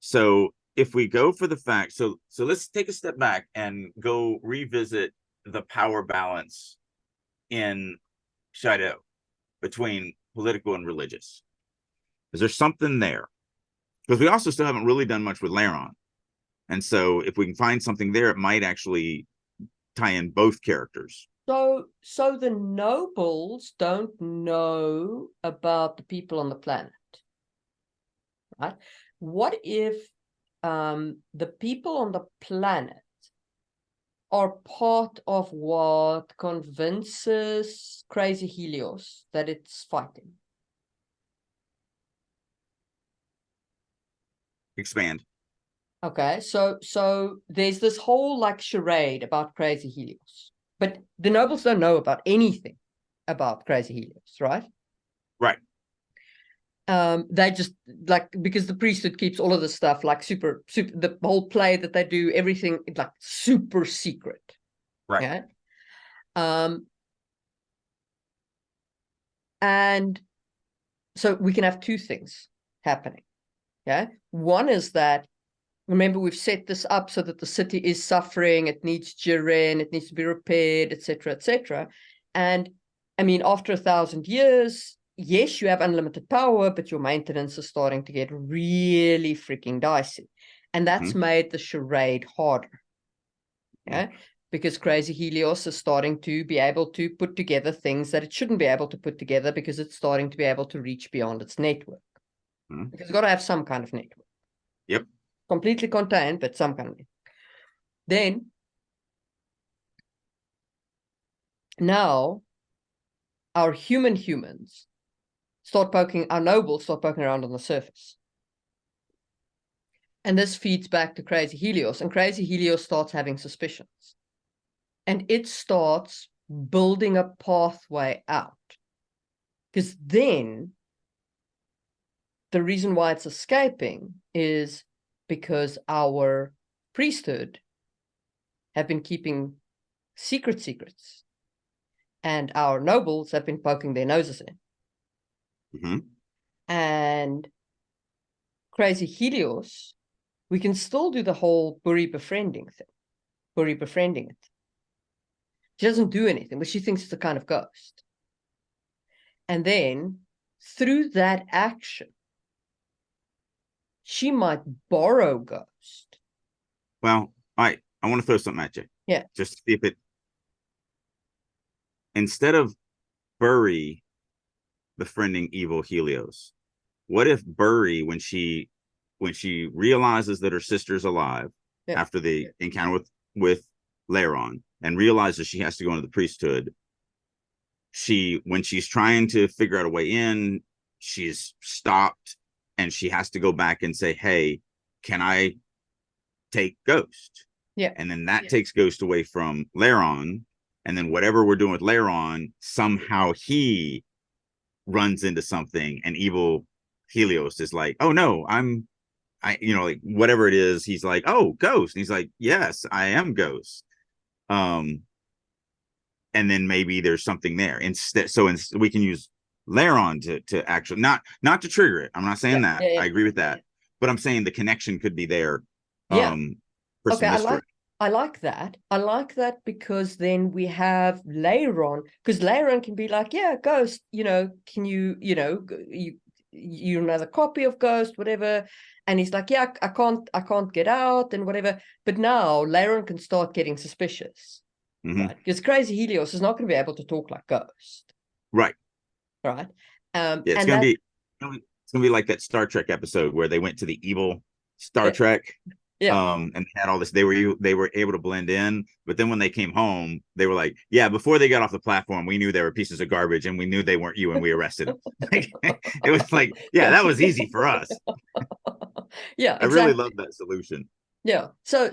So if we go for the fact, so let's take a step back and go revisit the power balance in Shido between political and religious. Is there something there? Because we also still haven't really done much with Laron. And so if we can find something there, it might actually tie in both characters. So the nobles don't know about the people on the planet, right? What if the people on the planet are part of what convinces Crazy Helios that it's fighting? Expand. Okay, so there's this whole like charade about Crazy Helios, but the nobles don't know about anything about Crazy Helios, right? Right. They just like, because the priesthood keeps all of this stuff like super the whole play that they do, everything like super secret. Right. Yeah. And so we can have two things happening. Yeah. One is that, remember, we've set this up so that the city is suffering, it needs jiren, it needs to be repaired, etc., etc. And I mean, after 1,000 years, yes, you have unlimited power, but your maintenance is starting to get really freaking dicey. And that's made the charade harder. Yeah. Because Crazy Helios is starting to be able to put together things that it shouldn't be able to put together, because it's starting to be able to reach beyond its network. Because it's got to have some kind of network. Yep. Completely contained, but some kind of network. Then, now, our humans start poking, our nobles start poking around on the surface. And this feeds back to Crazy Helios, and Crazy Helios starts having suspicions. And it starts building a pathway out. Because then, the reason why it's escaping is because our priesthood have been keeping secrets. And our nobles have been poking their noses in. And Crazy Helios, we can still do the whole Buri befriending thing. Buri befriending it. She doesn't do anything, but she thinks it's a kind of ghost. And then, through that action, she might borrow ghost. Well, I want to throw something at you. Yeah. Just see if it, instead of Buri befriending evil Helios, what if Buri, when she realizes that her sister's alive after the encounter with Laron, and realizes she has to go into the priesthood, when she's trying to figure out a way in, she's stopped and she has to go back and say, hey, can I take Ghost? Yeah. And then that takes Ghost away from Laron. And then whatever we're doing with Laron, somehow he runs into something, and evil Helios is like, oh no, like whatever it is, he's like, oh, Ghost. And he's like, yes, I am Ghost. And then maybe there's something there instead. So we can use Laron to actually not to trigger it. I'm not saying that. I agree with that. But I'm saying the connection could be there. Okay, I like that. I like that, because then we have Laron, because Laron can be like, yeah, Ghost, can you're another copy of Ghost, whatever. And he's like, yeah, I can't get out and whatever. But now Laron can start getting suspicious. Right? Because Crazy Helios is not going to be able to talk like Ghost. Right. Right. It's going to gonna be like that Star Trek episode where they went to the evil Star Trek. Yeah. And had all this, they were able to blend in, but then when they came home, they were like, yeah, before they got off the platform, we knew they were pieces of garbage and we knew they weren't you and we arrested them. It was like, yeah, that was easy for us. Yeah, I really love that solution. Yeah. So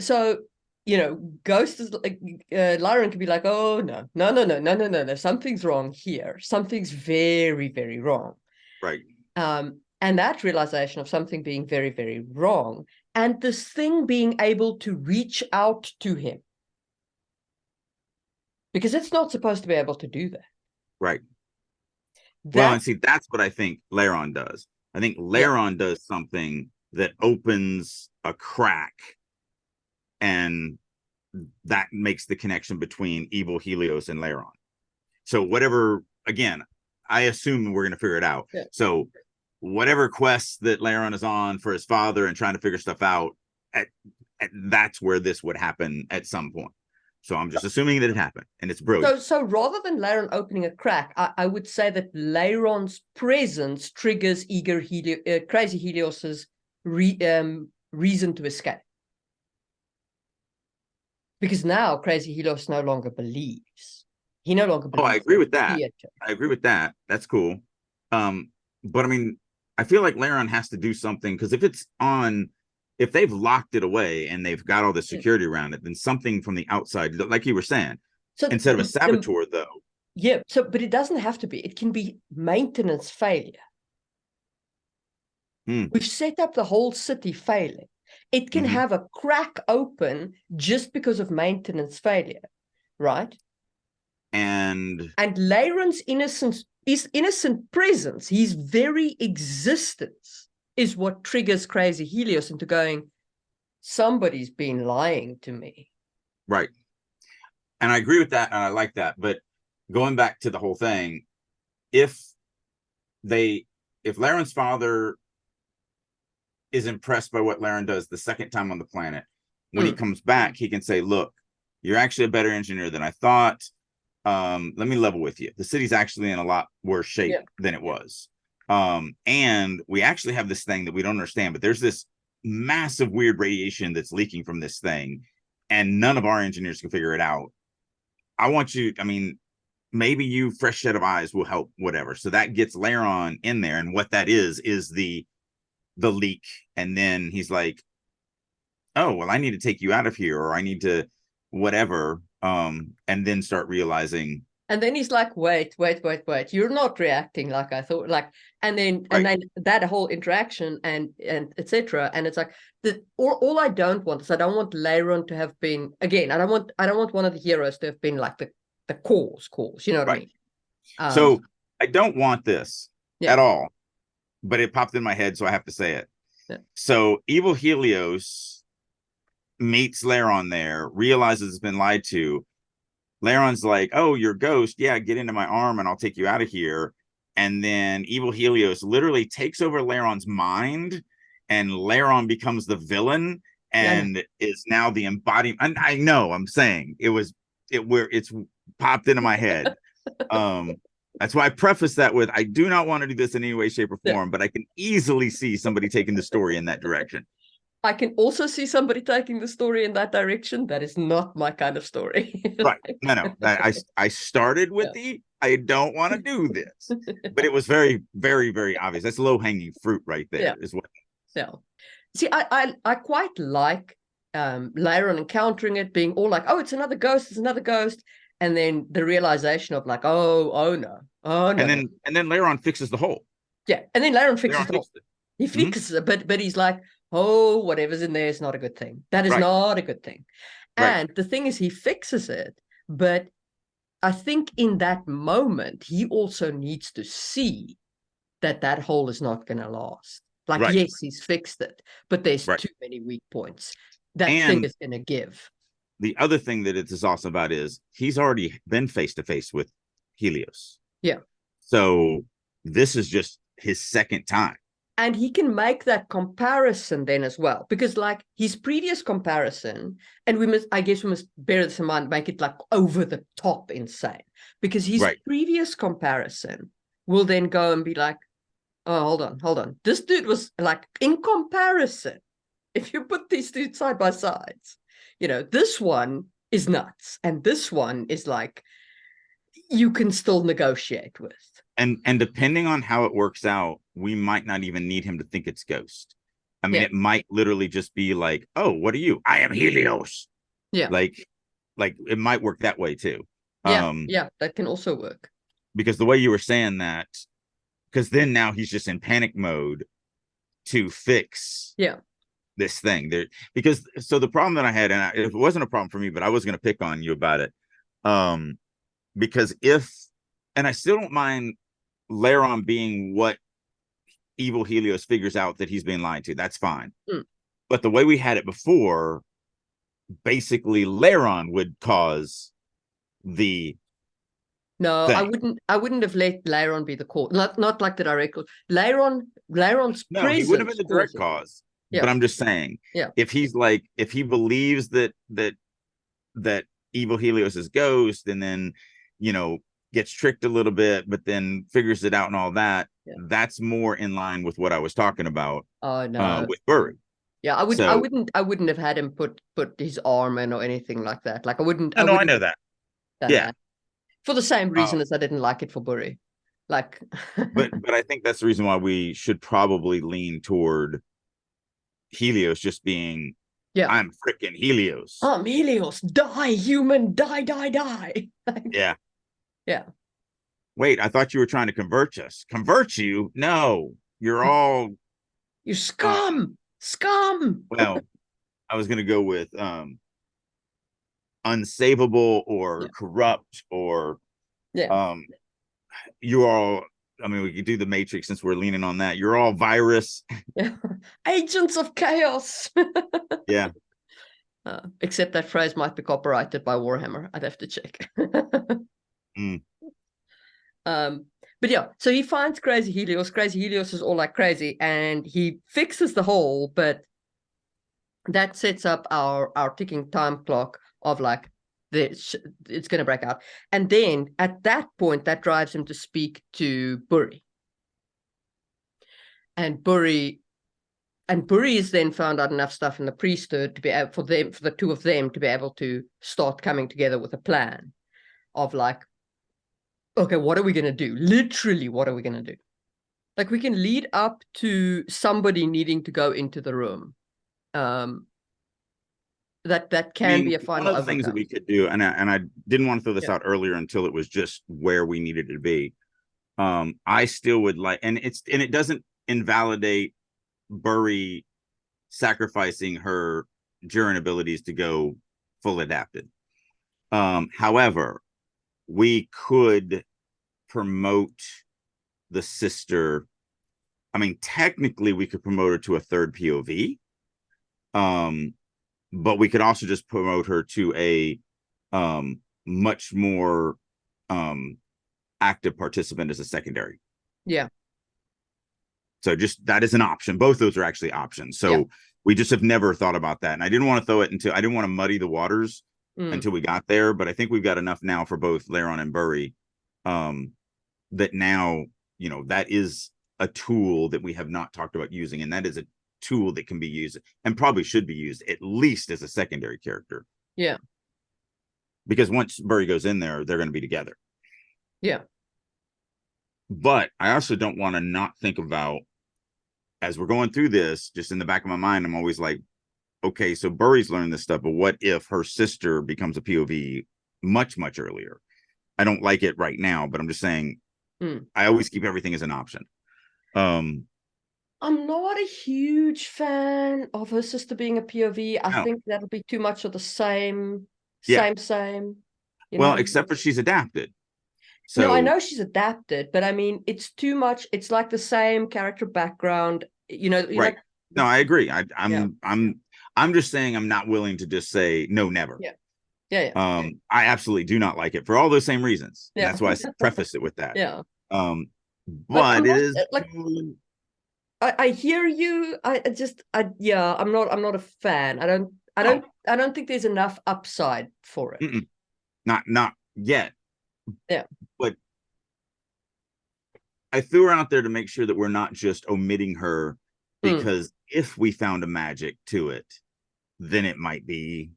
Ghost is like Lyran could be like, oh no, something's wrong here. Something's very, very wrong. Right. And that realization of something being very, very wrong, and this thing being able to reach out to him, because it's not supposed to be able to do that. Right. Well, and see, that's what I think Laron does. I think Laron does something that opens a crack, and that makes the connection between evil Helios and Laron. So whatever, again, I assume we're going to figure it out. Yeah. So whatever quest that Laron is on for his father and trying to figure stuff out, that's where this would happen at some point. So I'm just assuming that it happened, and it's brilliant. So rather than Laron opening a crack, I would say that Laron's presence triggers Crazy Helios's reason to escape. Because now Crazy Helios no longer believes. He no longer believes. Oh, I agree with that. I agree with that. That's cool. But I mean, I feel like Laron has to do something, because if they've locked it away and they've got all the security around it, then something from the outside, like you were saying, so instead of a saboteur, though. Yeah. So, but it doesn't have to be. It can be maintenance failure. We've set up the whole city failing. It can have a crack open just because of maintenance failure, right? And Laron's innocent presence, his very existence, is what triggers Crazy Helios into going, somebody's been lying to me. Right. And I agree with that, and I like that. But going back to the whole thing, if Laron's father is impressed by what Laron does the second time on the planet, when he comes back, he can say, look, you're actually a better engineer than I thought. Let me level with you. The city's actually in a lot worse shape than it was. And we actually have this thing that we don't understand, but there's this massive weird radiation that's leaking from this thing, and none of our engineers can figure it out. I want you, I mean, maybe you, fresh set of eyes will help, whatever. So that gets Laron in there, and what that is the leak. And then he's like, oh, well, I need to take you out of here, or I need to whatever. And then start realizing. And then he's like, wait, you're not reacting like I thought. Like, and then that whole interaction and etc. And it's like, all I don't want is, I don't want Laron to have been, again, I don't want one of the heroes to have been like the cause, you know what I mean? So I don't want this at all, but it popped in my head, so I have to say it. Yeah. So evil Helios meets Laron there, realizes it's been lied to. Laron's like, oh, you're Ghost. Yeah, get into my arm and I'll take you out of here. And then evil Helios literally takes over Laron's mind, and Laron becomes the villain and is now the embodiment. I know I'm saying it's popped into my head. That's why I preface that with, I do not want to do this in any way, shape, or form, but I can easily see somebody taking the story in that direction. I can also see somebody taking the story in that direction. That is not my kind of story. Right. No. I started with I don't want to do this. But it was very, very, very obvious. That's low-hanging fruit right there, is what. Yeah. See, I quite like Laron encountering it, being all like, oh, it's another ghost, and then the realization of like, oh no. And then Laron fixes the hole. Yeah, and then Laron fixes the hole. He fixes it, but he's like, oh, whatever's in there is not a good thing. That is not a good thing. And the thing is, he fixes it, but I think in that moment, he also needs to see that hole is not going to last. Like, yes, he's fixed it, but there's too many weak points. That thing is going to give. The other thing that it is awesome about is he's already been face-to-face with Helios. Yeah. So this is just his second time. And he can make that comparison then as well, because like his previous comparison, and we must bear this in mind, make it like over the top insane, because his previous comparison will then go and be like, Oh, hold on. This dude was like, in comparison, if you put these two side by sides, this one is nuts, and this one is like you can still negotiate with. And depending on how it works out, we might not even need him to think it's Ghost. I mean, it might literally just be like, oh, what are you? I am Helios. Yeah. Like it might work that way too. Yeah, that can also work. Because the way you were saying that, because then now he's just in panic mode to fix this thing there. Because so the problem that I had, and it wasn't a problem for me, but I was going to pick on you about it. Because and I still don't mind Laron being what evil Helios figures out that he's being lied to. That's fine. But the way we had it before, basically Laron would cause the No, thing. I wouldn't have let Laron be the cause. Not like the direct cause. Laron's No, presence he would have been the direct causes. cause. Yeah. But I'm just saying, if he believes that evil Helios is Ghost, and then gets tricked a little bit, but then figures it out and all that, that's more in line with what I was talking about. Oh no, with Burry. Yeah, I wouldn't have had him put his arm in or anything like that. Like I wouldn't. I know that. Yeah. That. For the same reason as I didn't like it for Burry. Like, but I think that's the reason why we should probably lean toward Helios just being, I'm freaking Helios. I'm Helios. Die, human. Die, die, die. Yeah. Yeah. Wait, I thought you were trying to convert us. Convert you? No, you're all you scum. Scum. Well, I was gonna go with unsavable or corrupt or you all. I mean, we could do the Matrix since we're leaning on that. You're all virus. Agents of chaos. Yeah. Except that phrase might be copyrighted by Warhammer. I'd have to check. But yeah, so he finds Crazy Helios. Crazy Helios is all like crazy, and he fixes the hole, but that sets up our ticking time clock of like it's going to break out. And then at that point, that drives him to speak to Burry. And Burry is then found out enough stuff in the priesthood to be able for the two of them to be able to start coming together with a plan of like, okay, what are we going to do? Literally, what are we going to do? Like, we can lead up to somebody needing to go into the room. That can be a final one of the things that we could do, and I didn't want to throw this out earlier until it was just where we needed it to be. I still would like, and it doesn't invalidate Burry sacrificing her Jurin abilities to go full adapted. However, we could promote the sister. I mean, technically, we could promote her to a third POV. But we could also just promote her to a much more active participant as a secondary. Yeah. So just that is an option. Both those are actually options. So we just have never thought about that. And I didn't want to throw it I didn't want to muddy the waters until we got there. But I think we've got enough now for both Laron and Burry that now, that is a tool that we have not talked about using. And that is a tool that can be used and probably should be used at least as a secondary character. Yeah. Because once Burry goes in there, they're going to be together. Yeah. But I also don't want to not think about, as we're going through this, just in the back of my mind, I'm always like, okay, so Burry's learned this stuff, but what if her sister becomes a POV much, much earlier? I don't like it right now, but I'm just saying I always keep everything as an option. I'm not a huge fan of her sister being a POV. I think that'll be too much of the same. Well, except for she's adapted. So no, I know she's adapted, but I mean, it's too much. It's like the same character background, right? No, I agree. I'm just saying I'm not willing to just say no, never. Yeah. I absolutely do not like it for all those same reasons. Yeah. That's why I prefaced it with that. Yeah. But it is like. I hear you. I'm not a fan. I don't think there's enough upside for it. Not yet. Yeah. But I threw her out there to make sure that we're not just omitting her, because if we found a magic to it, then it might be,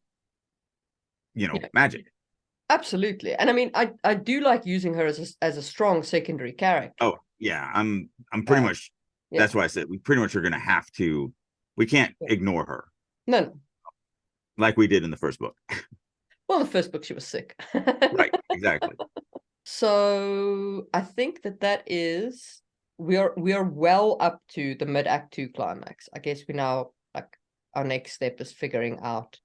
magic. Absolutely. And I mean, I do like using her as a strong secondary character. Oh yeah, I'm pretty much. Yeah. That's why I said we pretty much are going to have to. We can't ignore her. No. Like we did in the first book. Well, the first book she was sick. Right. Exactly. So I think that is we are well up to the mid-act 2 climax. I guess we now, like, our next step is figuring out.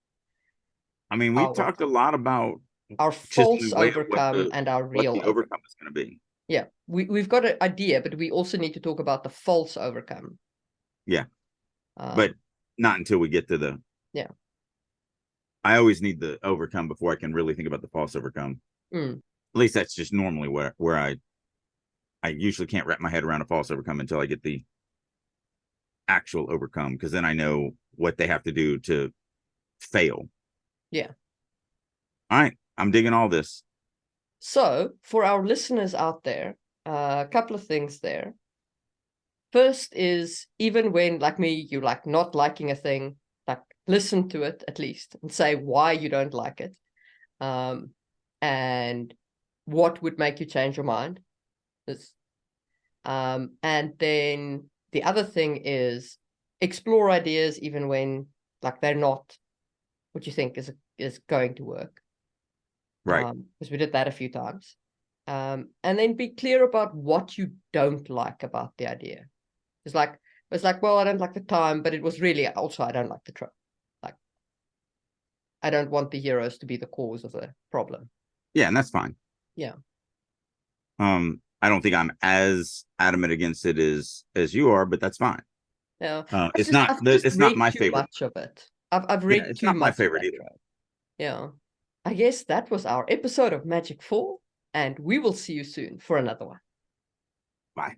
I mean, we've talked a lot about our false overcome and our real overcome is going to be. Yeah, we've got an idea, but we also need to talk about the false overcome. Yeah, but not until we get to the. Yeah. I always need the overcome before I can really think about the false overcome. At least that's just normally where I usually can't wrap my head around a false overcome until I get the actual overcome, because then I know what they have to do to fail. Yeah. All right, I'm digging all this. So for our listeners out there, a couple of things there. First is, even when, like me, you like not liking a thing, like listen to it at least and say why you don't like it, and what would make you change your mind. And then the other thing is explore ideas even when, like, they're not what you think is going to work. Right. Because we did that a few times. And then be clear about what you don't like about the idea. It's like, well, I don't like the time, but it was really also I don't like the trope. Like, I don't want the heroes to be the cause of the problem. Yeah, and that's fine. Yeah. I don't think I'm as adamant against it as you are, but that's fine. Yeah. It's not my favorite. Much of it. I've read it's too not much my favorite either. Trope. Yeah. I guess that was our episode of Magic 4, and we will see you soon for another one. Bye.